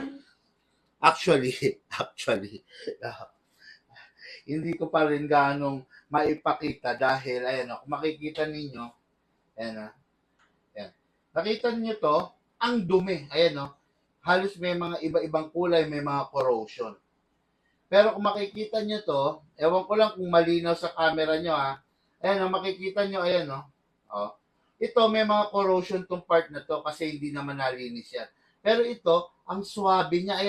hindi ko pa rin ganong maipakita dahil, kung makikita ninyo, ayan. Nakita niyo to, ang dumi, halos may mga iba-ibang kulay, may mga corrosion. Pero kung makikita nyo to, ewan ko lang kung malinaw sa camera nyo, makikita nyo, ito, may mga corrosion tong part na to kasi hindi naman nalinis yan. Pero ito, ang swabe niya,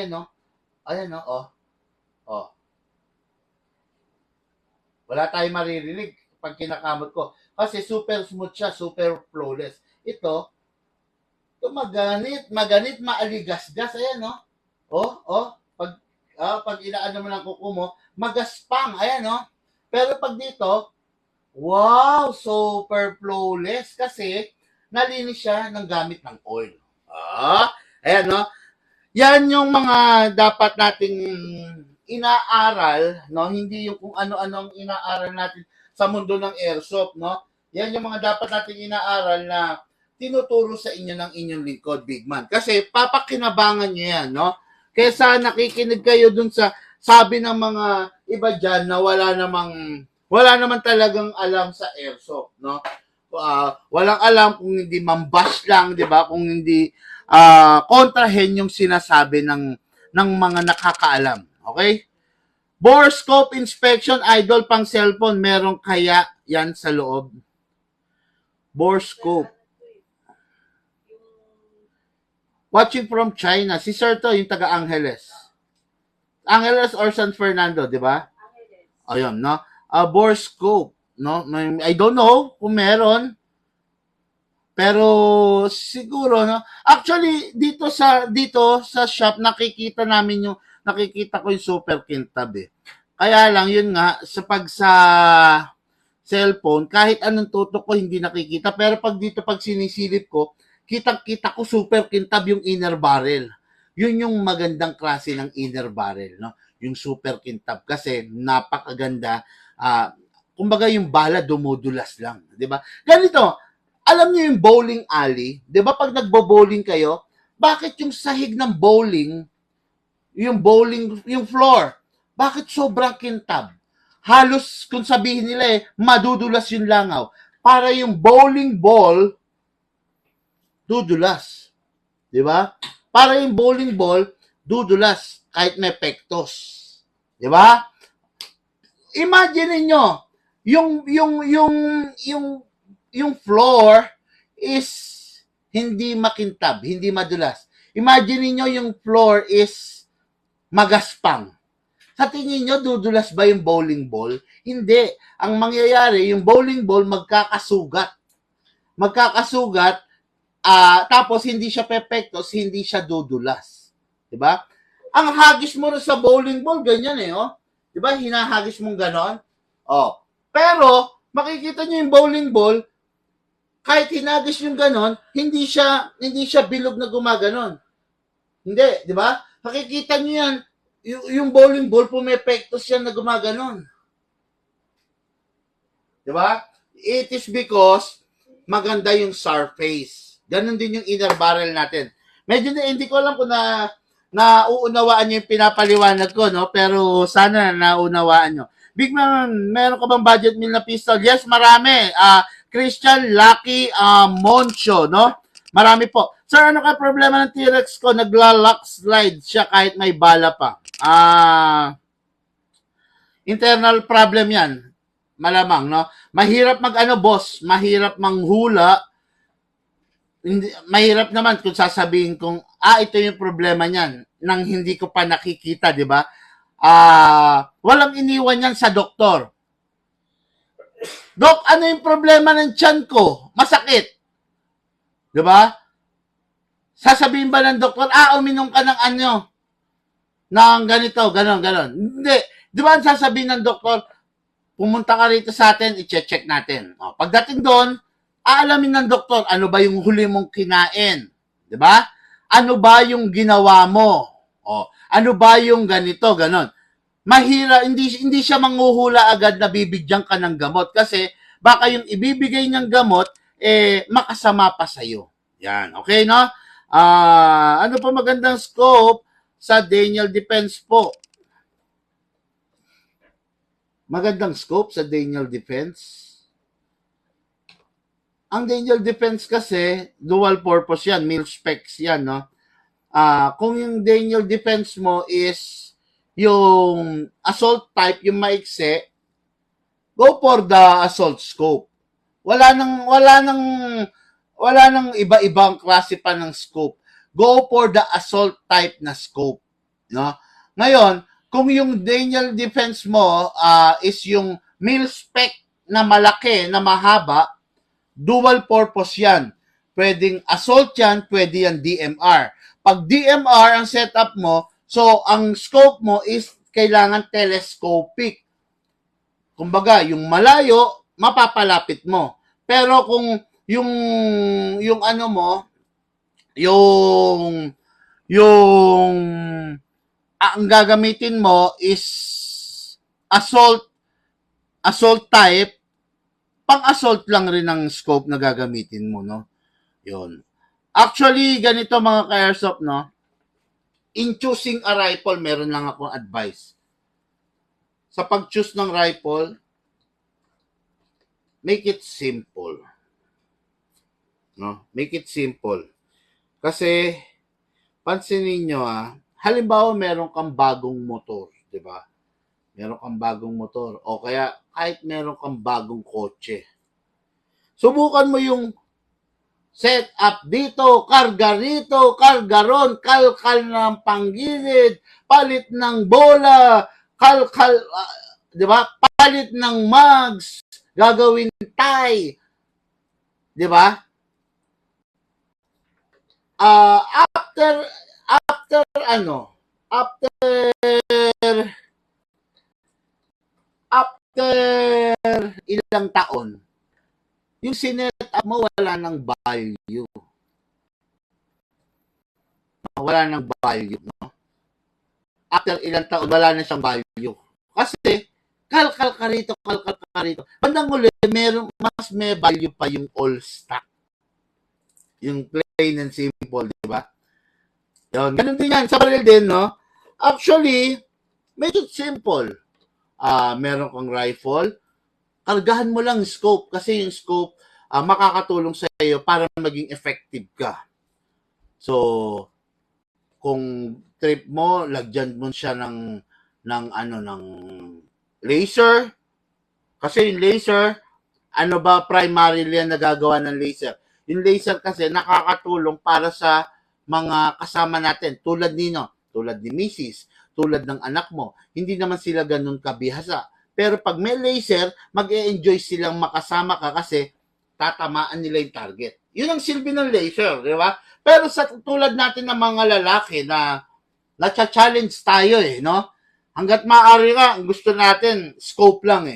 Wala tayong maririnig pag kinakamot ko. Kasi super smooth siya, super flawless. Ito maganit, maaligasgas, pag inaano mo ng kuko mo, magaspang, Pero pag dito, wow, super flawless kasi nalinis siya ng gamit ng oil. Yan yung mga dapat nating inaaral, Hindi yung kung ano-ano ang inaaral natin sa mundo ng airsoft, Yan yung mga dapat nating inaaral na tinuturo sa inyo ng inyong lingkod, Big Man. Kasi papakinabangan nyo yan, Kesa nakikinig kayo dun sa sabi ng mga iba dyan na wala naman talagang alam sa airsoft, walang alam kung hindi mambash lang, di ba? Kung hindi kontrahen yung sinasabi ng mga nakakaalam. Okay? Bore scope inspection, idol pang cellphone, meron kaya yan sa loob? Bore scope. Watching from China. Si Sir to, yung taga Angeles. Angeles or San Fernando, di ba? Ayun, bore scope, I don't know kung meron. Pero siguro, Actually, dito sa shop, nakikita ko yung super kintab, Kaya lang, yun nga, sa cellphone, kahit anong tutok ko, hindi nakikita. Pero pag sinisilip ko, kitang-kita ko super kintab yung inner barrel. Yun yung magandang klase ng inner barrel, Yung super kintab. Kasi napakaganda. Kumbaga yung bala dumudulas lang. Di ba? Ganito, alam niyo yung bowling alley? Di ba pag nagbo-bowling kayo, bakit yung sahig ng bowling, yung floor, bakit sobrang kintab? Halos, kung sabihin nila madudulas yung langaw. Para yung bowling ball, dudulas. Di ba? Para yung bowling ball, dudulas kahit may pektos. Di ba? Imagine niyo yung floor is hindi makintab, hindi madulas. Imagine niyo yung floor is magaspang. Sa tingin niyo, dudulas ba yung bowling ball? Hindi. Ang mangyayari, yung bowling ball magkakasugat. magkakasugat, tapos hindi siya pepektos, hindi siya dudulas. 'Di ba? Ang hagis mo rin sa bowling ball, ganyan eh, oh. 'Di ba? Hinahagis mong ganon. Oh. Pero, makikita niyo yung bowling ball, kahit hinagis yung ganon, hindi siya bilog na gumaganon. Hindi, 'di ba? Makikita niyo yan, yung bowling ball, pumepektos yan na gumaganon. 'Di ba? It is because maganda yung surface. Ganon din yung inner barrel natin. Medyo hindi ko alam kung nauunawaan niyo yung pinapaliwanag ko, no? Pero sana naunawaan niyo. Big Man, meron ka bang budget meal na pistol? Yes, marami. Christian, Lucky, Moncho, no? Marami po. Sir, ano ka problema ng T-Rex ko? Nagla-lock slide siya kahit may bala pa. Internal problem yan. Malamang, no? Mahirap boss. Mahirap manghula. Mahirap naman kung sasabihin kong, ito yung problema niyan nang hindi ko pa nakikita, di ba? Walang iniwan yan sa doktor. Dok, ano yung problema ng tiyan ko? Masakit. Di ba? Sasabihin ba ng doktor, uminom ka ng ng ganito, ganon. Hindi. Di ba ang sasabihin ng doktor, pumunta ka rito sa atin, i-check natin. Pagdating doon, aalamin ng doktor, ano ba yung huli mong kinain? Di ba? Ano ba yung ginawa mo? Ano ba yung ganito, ganon. Mahira, hindi siya manghuhula agad na bibigyan ka ng gamot kasi baka yung ibibigay niyang gamot, makasama pa sa'yo. Yan, okay, no? Ano pa magandang scope sa Daniel Defense po? Magandang scope sa Daniel Defense? Ang Daniel Defense kasi, dual purpose yan, mil specs yan, no? Kung yung Daniel Defense mo is yung assault type, yung maikse, go for the assault scope. Wala nang iba-ibang klase pa ng scope. Go for the assault type na scope, no? Ngayon, kung yung Daniel Defense mo is yung mil spec na malaki, na mahaba, dual purpose yan. Pwedeng assault yan, pwede yan DMR. Pag DMR ang setup mo, so ang scope mo is kailangan telescopic. Kumbaga, yung malayo, mapapalapit mo. Pero kung yung ano mo, yung ang gagamitin mo is assault type, pang-assault lang rin ang scope na gagamitin mo, no? Yun. Actually, ganito mga ka-airsoft, no? In choosing a rifle, meron lang akong advice. Sa pag-choose ng rifle, make it simple. No? Make it simple. Kasi, pansinin nyo halimbawa meron kang bagong motor, di ba? Meron kang bagong motor. O kaya, kahit meron kang bagong kotse. Subukan mo yung set up dito, karga rito, karga ron, kalkal ng panggilid, palit ng bola, di ba? Palit ng mugs, gagawin tie, di ba? After ilang taon, yung sinet up mo wala nang value. Wala nang value, no? After ilang taon, wala na siyang value. Kasi, kalkal ka rito. Bandang uli, mas may value pa yung all stock. Yung plain and simple, di ba? Yun, ganun din yan. Sa baril din, no? Actually, medyo simple. Meron kang rifle, kargahan mo lang scope kasi yung scope makakatulong sa iyo para maging effective ka. So, kung trip mo, lagyan mo siya ng laser. Kasi yung laser, ano ba primarily yan nagagawa ng laser? Yung laser kasi nakakatulong para sa mga kasama natin, tulad ni Mrs., tulad ng anak mo. Hindi naman sila ganun kabihasa. Pero pag may laser, mag-e-enjoy silang makasama ka kasi tatamaan nila yung target. Yun ang silbi ng laser, di ba? Pero sa tulad natin ng mga lalaki na nacha-challenge tayo no? Hanggat maaari nga, ang gusto natin, scope lang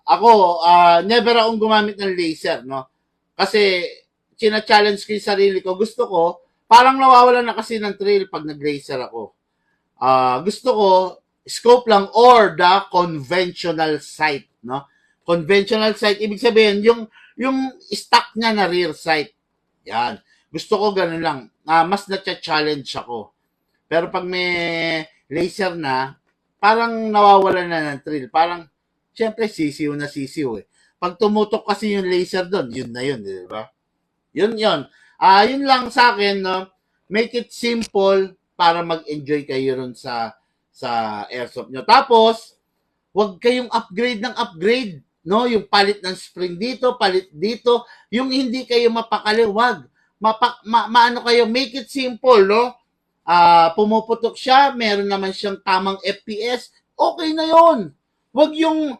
Ako, never akong gumamit ng laser, no? Kasi, china-challenge ko yung sarili ko. Gusto ko, parang nawawala na kasi ng thrill pag nag-laser ako. Gusto ko, scope lang or the conventional sight, no? Conventional sight, ibig sabihin, yung stock niya na rear sight. Yan. Gusto ko ganun lang. Mas na-challenge ako. Pero pag may laser na, parang nawawala na ng thrill. Parang, syempre, sisiw na sisiw Pag tumutok kasi yung laser doon, yun na yun, di ba? Yun. Yun lang sa akin, no? Make it simple para mag-enjoy kayo ron sa airsoft nyo. Tapos, wag kayong upgrade ng upgrade, no? Yung palit ng spring dito, palit dito, yung hindi kayo mapakali, wag. Maano kayo, make it simple, no? Pumuputok siya, meron naman siyang tamang FPS, okay na yon. Wag yung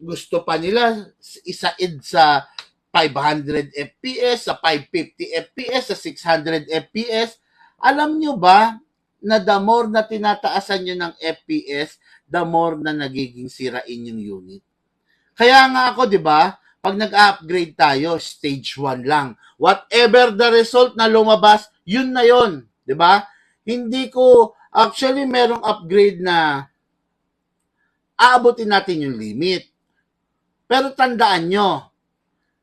gusto pa nila isaid sa 500 FPS, sa 550 FPS, sa 600 FPS. Alam nyo ba na the more na tinataasan nyo ng FPS, the more na nagiging sirain yung unit. Kaya nga ako, di ba, pag nag-upgrade tayo, stage 1 lang. Whatever the result na lumabas, yun na yun. Di ba? Hindi ko, actually, merong upgrade na aabutin natin yung limit. Pero tandaan nyo,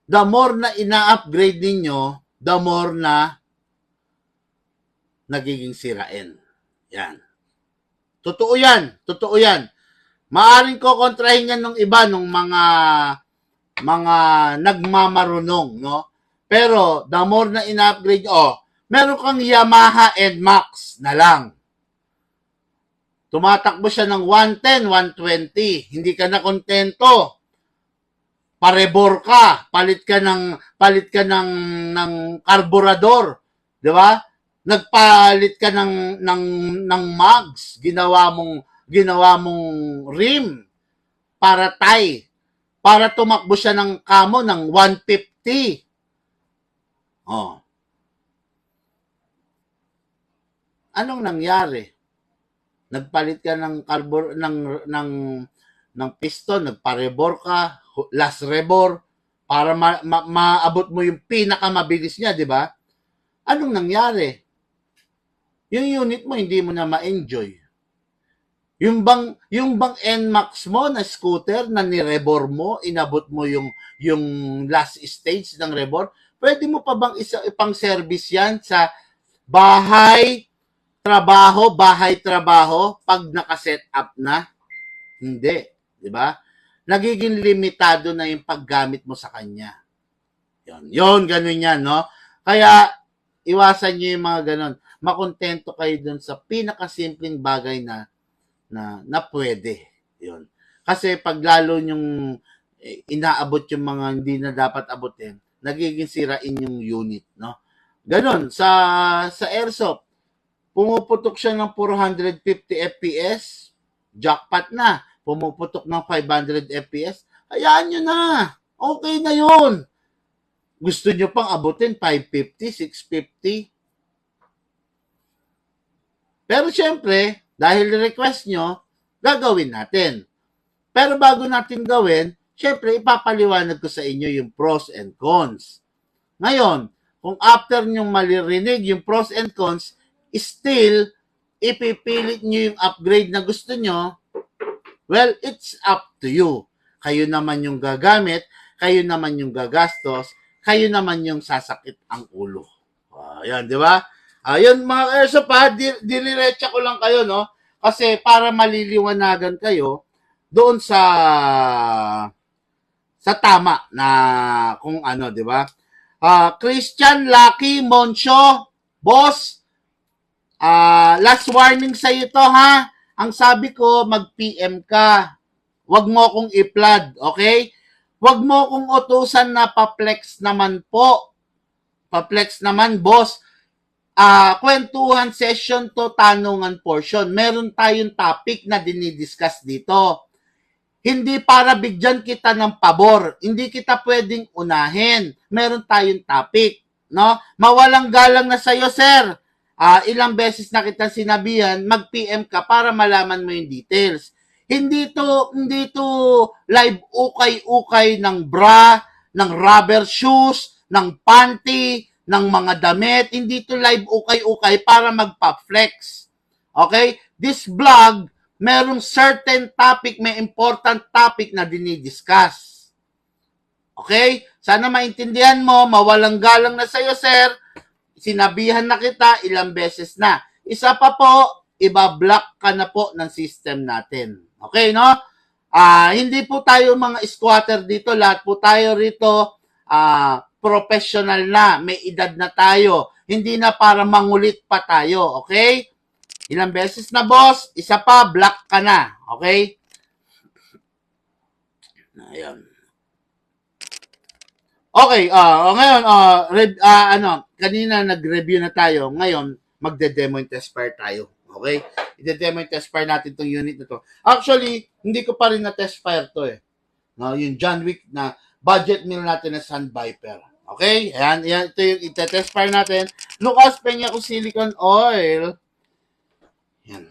the more na ina-upgrade ninyo, the more na nagiging sirain. Yan. Totoo yan. Maaring ko kontrahin yan ng iba, nung mga nagmamarunong, no? Pero, the more na ina-upgrade, meron kang Yamaha NMAX na lang. Tumatakbo siya ng 110, 120. Hindi ka na kontento. Parebor ka. Palit ka ng karburador. Di ba? Nagpalit ka ng mags. Ginawa mong rim para tie. Para tumakbo siya ng kamo ng 150. Anong nangyari? Nagpalit ka ng piston, nagparebor ka, last rebor, para maabot mo yung pinakamabilis niya, di ba? Anong nangyari? Yung unit mo, hindi mo na ma-enjoy. Yung bang NMAX mo na scooter na ni-rebor mo, inabot mo yung last stage ng rebor, pwede mo pa bang ipang service yan sa bahay, trabaho, pag naka-set up na? Hindi, di ba? Nagiging limitado na yung paggamit mo sa kanya. Yun, ganun yan, no? Kaya, iwasan nyo yung mga ganun. Makontento kayo dun sa pinakasimpleng bagay na pwede. Yun. Kasi pag lalo yung inaabot yung mga hindi na dapat abutin, nagiging sirain yung unit, no? Ganun, sa airsoft, pumuputok siya ng 450 FPS, jackpot na. Pumuputok ng 500 FPS, hayaan nyo na. Okay na yun. Gusto nyo pang abutin 550, 650? Pero syempre, dahil request nyo, gagawin natin. Pero bago natin gawin, syempre, ipapaliwanag ko sa inyo yung pros and cons. Ngayon, kung after nyong malirinig yung pros and cons, still, ipipilit nyo yung upgrade na gusto nyo, well, it's up to you. Kayo naman yung gagamit, kayo naman yung gagastos, kayo naman yung sasakit ang ulo. Ayan, di ba? Ayun, mga airsoft diniretsa ko lang kayo, no? Kasi para maliliwanagan kayo doon sa tama na kung ano, di ba? Christian Lucky Moncho, boss, last warning sa ito, ha? Ang sabi ko, mag-PM ka. Huwag mo akong i-flood, okay? Huwag mo akong utusan na pa-flex naman po. Pa-flex naman, boss. Kwentuhan session to, tanungan portion. Meron tayong topic na dinidiscuss dito. hindi para bigyan kita ng pabor. Hindi kita pwedeng unahin. Meron tayong topic, no? Mawalang galang na sa'yo, sir. Ilang beses na kita sinabihan, mag-PM ka para malaman mo yung details. Hindi to live ukay-ukay ng bra, ng rubber shoes, ng panty, ng mga damit. Hindi to live ukay-ukay para magpa-flex. Okay? This vlog, merong certain topic, may important topic na dinidiscuss. Okay? Sana maintindihan mo, mawalang galang na sa'yo, sir. Sinabihan na kita ilang beses na. Isa pa po, ibablock ka na po ng system natin. Okay, no? Hindi po tayo mga squatter dito. Lahat po tayo rito professional na. May edad na tayo. Hindi na para mangulit pa tayo. Okay? Ilang beses na, boss. Isa pa, block ka na. Okay? Ayan. Okay, ngayon, kanina nag-review na tayo. Ngayon, magde-demo and test fire tayo. Okay? I-demo and test fire natin tong unit na to. Actually, hindi ko pa rin na-test fire to eh. No, yung John Wick na budget meal natin na Sun Viper. Okay? Ayan, ito yung i-test fire natin. Lucas Peña ko silicone oil. Yan.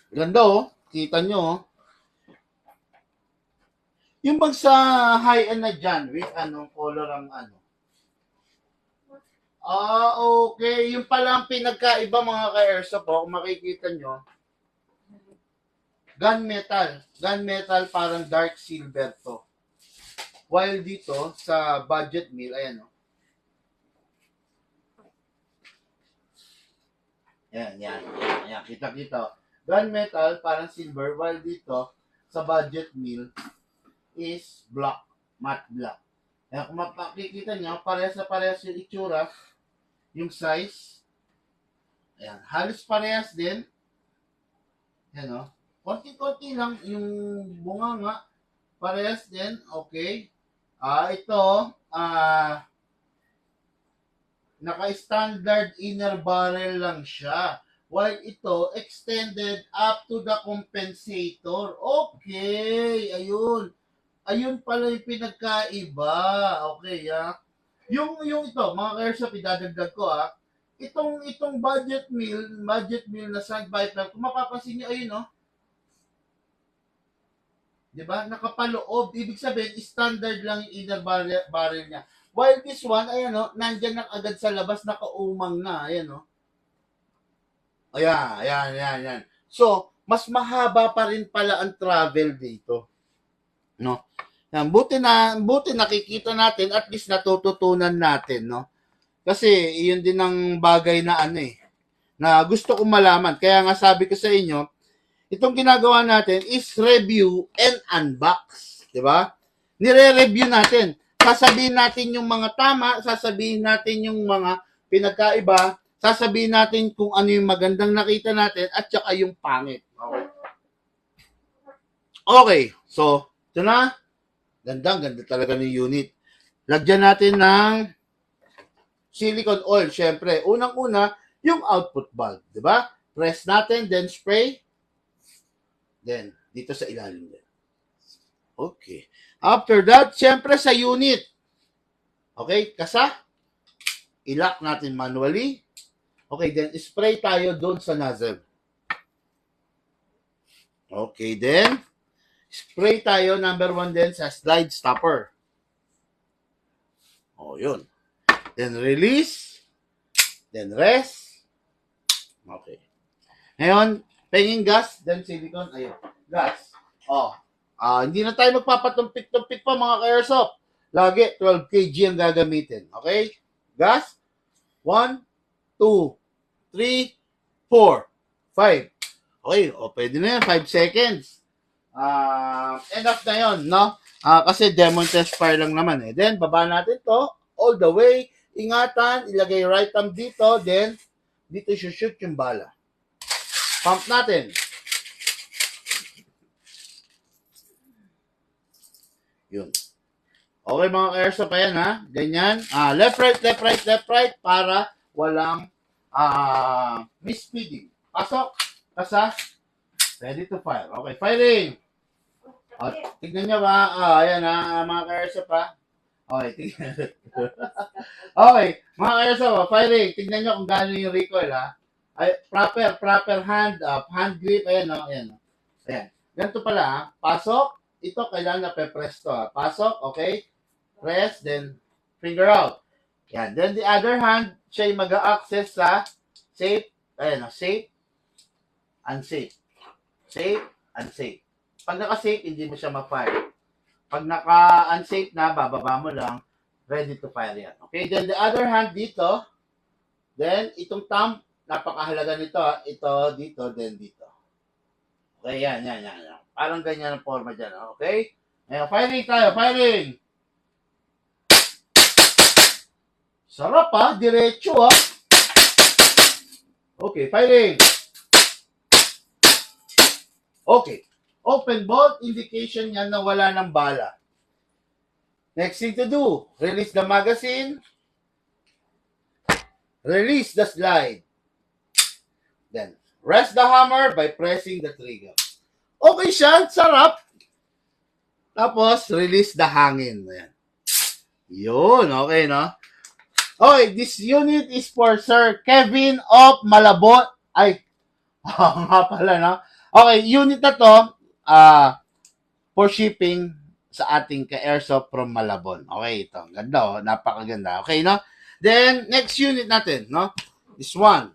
Ganda oh. Kita nyo oh. Yung bang sa high-end na John Wick, anong color ang ano? Okay. Yung pala ang pinagkaiba mga ka-airsoft oh. Kung makikita nyo. Gunmetal. Gunmetal parang dark silver to. While dito, sa budget meal, ayan oh. Yan. Kita. Gunmetal, parang silver, while dito, sa budget meal, is black, matte black. Kaya kung makikita nyo, parehas na parehas yung itsura, yung size. Ayan, halos parehas din. Ayan o. Konti-konti lang yung bunganga. Parehas din, okay. Ito, naka-standard inner barrel lang siya. While ito, extended up to the compensator. Okay, ayun. Ayun pala yung pinagkaiba. Okay, Yung ito, mga ka-airsoft, idadagdag ko, Itong budget meal na Sun Viper, kung mapapansin niyo, ayun, Diba? Nakapaloob. Ibig sabihin, standard lang yung inner barrel niya. While this one, ayan, nandyan na agad sa labas, nakaumang na. Ayan, Ayan. So, mas mahaba pa rin pala ang travel dito. No? Yan, buti nakikita natin, at least natututunan natin, no? Kasi, iyon din ang bagay na na gusto kong malaman. Kaya nga sabi ko sa inyo, itong ginagawa natin is review and unbox. Diba? Nire-review natin. Sasabihin natin yung mga tama, sasabihin natin yung mga pinagkaiba, sasabihin natin kung ano yung magandang nakita natin, at saka yung pangit. Okay. So, ito na. Ganda talaga ng unit. Lagyan natin ng silicone oil, syempre. Unang-una, yung output valve, di ba? Press natin, then spray. Then, dito sa ilalim din. Okay. After that, syempre sa unit. Okay, kasa. I-lock natin manually. Okay, then spray tayo doon sa nozzle. Okay, then spray tayo number 1 din sa slide stopper. Yun. Then release. Then rest. Okay. Ngayon, penging gas, then silicone. Ayun. Gas. Hindi na tayo magpapatumpik-tumpik pa mga ka-airsoft. Lagi, 12 kg ang gagamitin. Okay? Gas. 1, 2, 3, 4, 5. Okay, pwede na yan. 5 seconds. Enough na yun, no? Kasi demo test fire lang naman eh. Then, baba natin to all the way. Ingatan, ilagay right thumb dito. Then, dito shoot yung bala. Pump natin. Yun. Okay mga ka-airsoft, ayan ganyan. Left, right, para walang misspeeding. Pasok, kasa, ready to fire. Okay, firing. Oh, tignan nyo ba? Ayan mga ka-airsoft ha. Okay, tignan. Okay, mga ka-airsoft, firing. Tignan nyo kung gaano yung recoil ha. Ay, proper hand grip. Ayan o, ayan. Ayan. Ganito pala ha. Pasok. Ito, kailangan na pe-press to ha. Pasok, okay. Press, then finger out. Yan. Then the other hand, siya yung mag-access sa safe. Ayan o, safe. Unsafe. Safe, unsafe. Pag naka-safe, hindi mo siya ma-fire. Pag naka-unsafe na, bababa mo lang, ready to fire yan. Okay, then the other hand dito, then itong thumb, napakahalaga nito. Ito, dito, then dito. Okay, yan. Parang ganyan ang forma dyan. Okay? Ngayon, firing tayo, firing! Sarap ha, diretso ha. Okay, firing! Okay. Open bolt, indication yan na wala ng bala. Next thing to do, release the magazine. Release the slide. Then, rest the hammer by pressing the trigger. Okay siya, sarap. Tapos, release the hangin. Ayan. Yun, okay, no? Okay, this unit is for Sir Kevin of Malabon. Ay, nga pala, no? Okay, unit na to, for shipping sa ating ka-airsoft from Malabon. Okay, ito. Ganda, oh. Napakaganda. Okay, no? Then, next unit natin, no? This one.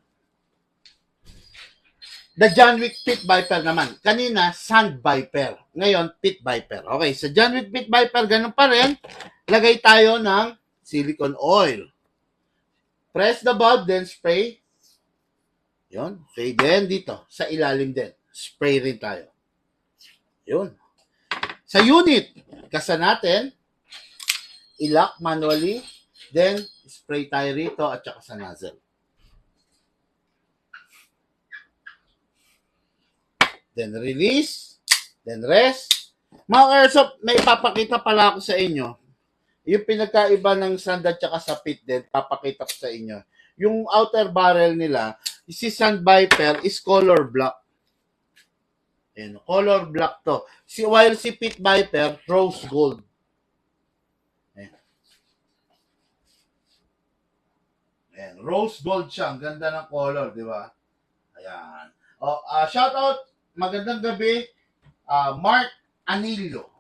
The John Wick Pit Viper naman. Kanina, Sand Viper. Ngayon, Pit Viper. Okay, sa John Wick Pit Viper, ganun pa rin. Lagay tayo ng silicone oil. Press the bulb, then spray. Yun. Okay, then dito, sa ilalim din. Spray rin tayo. Yun. Sa unit, kasa natin, i-lock manually, then spray tayo rito at saka sa nozzle. Then release, then rest. Mga airsoft, may papakita pala ako sa inyo. Yung pinagkaiba ng sand at saka sa pit din, papakita ko sa inyo. Yung outer barrel nila, si Sand Viper is color black. Ayan, color black to. While si Pit Viper, rose gold. Ayan. Ayan, rose gold siya. Ang ganda ng color, di ba? Ayan. Shout out, magandang gabi, Mark Anillo.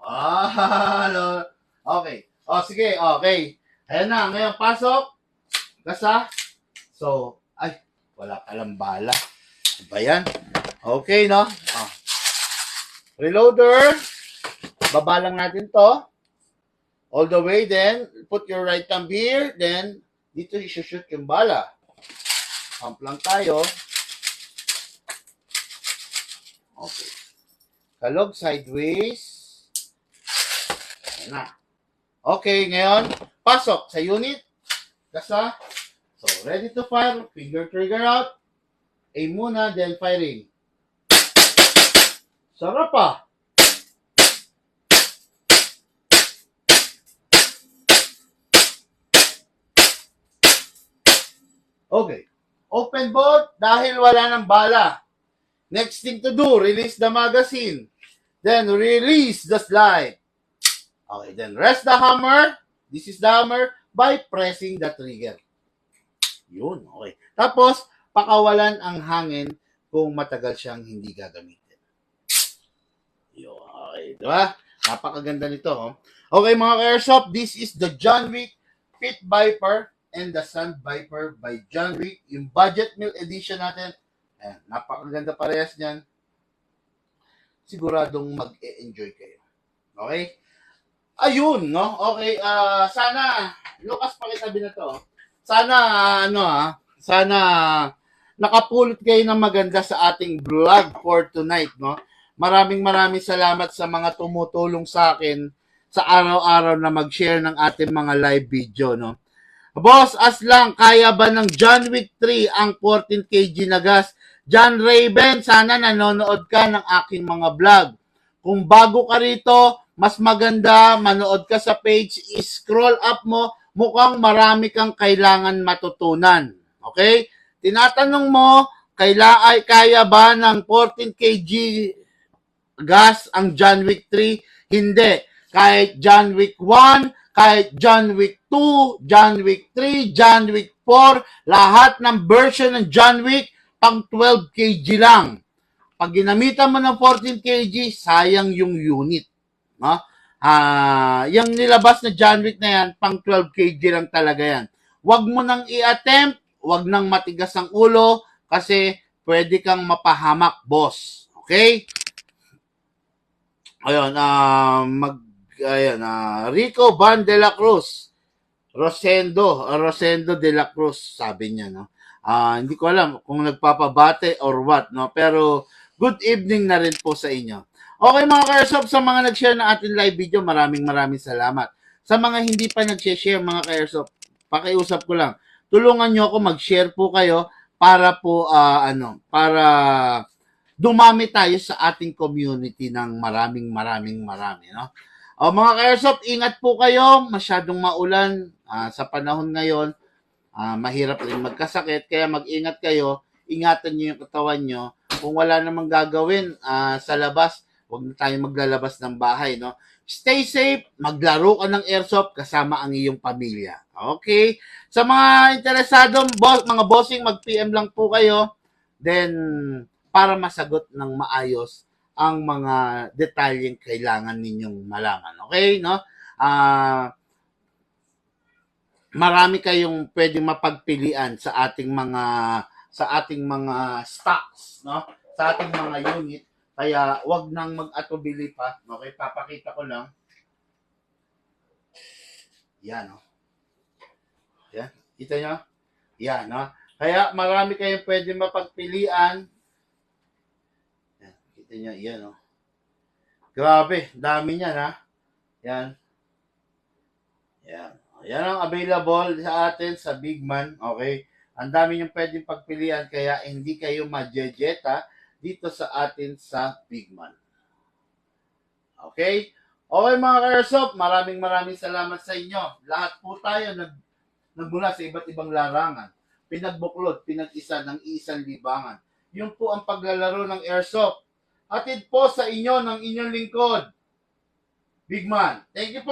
Okay. Sige, okay. Ayan na, ngayon pasok. Gasa. So, ay, wala palang bala. Diba yan? Okay, no? Reloader. Baba lang natin to. All the way, then, put your right thumb here, then, dito i-shoot yung bala. Pump lang tayo. Okay. Kalog sideways. Ayan na. Okay, ngayon, pasok sa unit. Gasa. So, ready to fire. Finger trigger out. Aim muna, then firing. Sarap pa. Okay. Open bolt dahil wala ng bala. Next thing to do, release the magazine. Then release the slide. Okay, then rest the hammer. This is the hammer by pressing the trigger. Yun, okay. Tapos, pakawalan ang hangin kung matagal siyang hindi gagamitin. Yun, okay. Diba? Napakaganda nito. Oh. Okay, mga ka-airsoft, this is the John Wick Pit Viper and the Sand Viper by John Wick. Yung budget meal edition natin. Ayan, napakaganda parehas niyan. Siguradong mag-e-enjoy kayo. Okay? Ayun, no? Okay, sana, Lucas, pakitabi na to. Sana, sana nakapulot kayo ng maganda sa ating vlog for tonight, no? Maraming salamat sa mga tumutulong sa akin sa araw-araw na mag-share ng ating mga live video, no? Boss, lang, kaya ba ng John Wick 3 ang 14 kg na gas? John Raven, sana nanonood ka ng aking mga vlog. Kung bago ka rito, mas maganda, manood ka sa page, scroll up mo, mukhang marami kang kailangan matutunan. Okay? Tinatanong mo, kaya ba ng 14 kg gas ang John Wick 3? Hindi. Kahit John Wick 1, kahit John Wick 2, John Wick 3, John Wick 4, lahat ng version ng John Wick, pang 12 kg lang. Pag ginamitan mo ng 14 kg, sayang yung unit. No? Yung nilabas na John Wick na yan, pang 12 kg lang talaga yan. Huwag mo nang i-attempt, huwag nang matigas ang ulo, kasi pwede kang mapahamak, boss. Okay? Ayun, Rico Van de la Cruz. Rosendo de la Cruz, sabi niya, no? Hindi ko alam kung nagpapabate or what, no? Pero, good evening na rin po sa inyo. Okay mga ka-airsoft, sa mga nag-share na ating live video, maraming salamat. Sa mga hindi pa nag-share mga ka-airsoft, pakiusap ko lang, tulungan nyo ako, mag-share po kayo para po, para dumami tayo sa ating community ng maraming, no? Mga ka-airsoft, ingat po kayo, masyadong maulan sa panahon ngayon, mahirap rin magkasakit, kaya mag-ingat kayo, ingatan nyo yung katawan nyo. Kung wala namang gagawin sa labas, huwag na tayo maglalabas ng bahay, no? Stay safe, maglaro ka ng airsoft kasama ang iyong pamilya. Okay? Sa mga interesado, mga bossing, mag-PM lang po kayo. Then, para masagot ng maayos ang mga detalyeng kailangan ninyong malaman. Okay? No? Marami kayong pwedeng mapagpilian sa ating mga stocks, no? Sa ating mga unit. Kaya wag nang mag-atubili pa. Okay, papakita ko lang. Yan, no? Yan, kita nyo? Yan, no? Kaya marami kayong pwedeng mapagpilian. Yan, kita nyo, yan, no? Grabe, dami niyan, ha? Yan. Yan. Yan ang available sa atin sa Bigman, okay? Ang dami niyong pwedeng pagpilian, kaya hindi kayo majejeta dito sa atin sa Bigman. Okay? Okay mga ka-airsoft, maraming salamat sa inyo. Lahat po tayo nagmula sa iba't ibang larangan. Pinagbuklod, pinag-isa ng isang libangan. Yun po ang paglalaro ng airsoft. Hatid po sa inyo ng inyong lingkod, Bigman. Thank you po.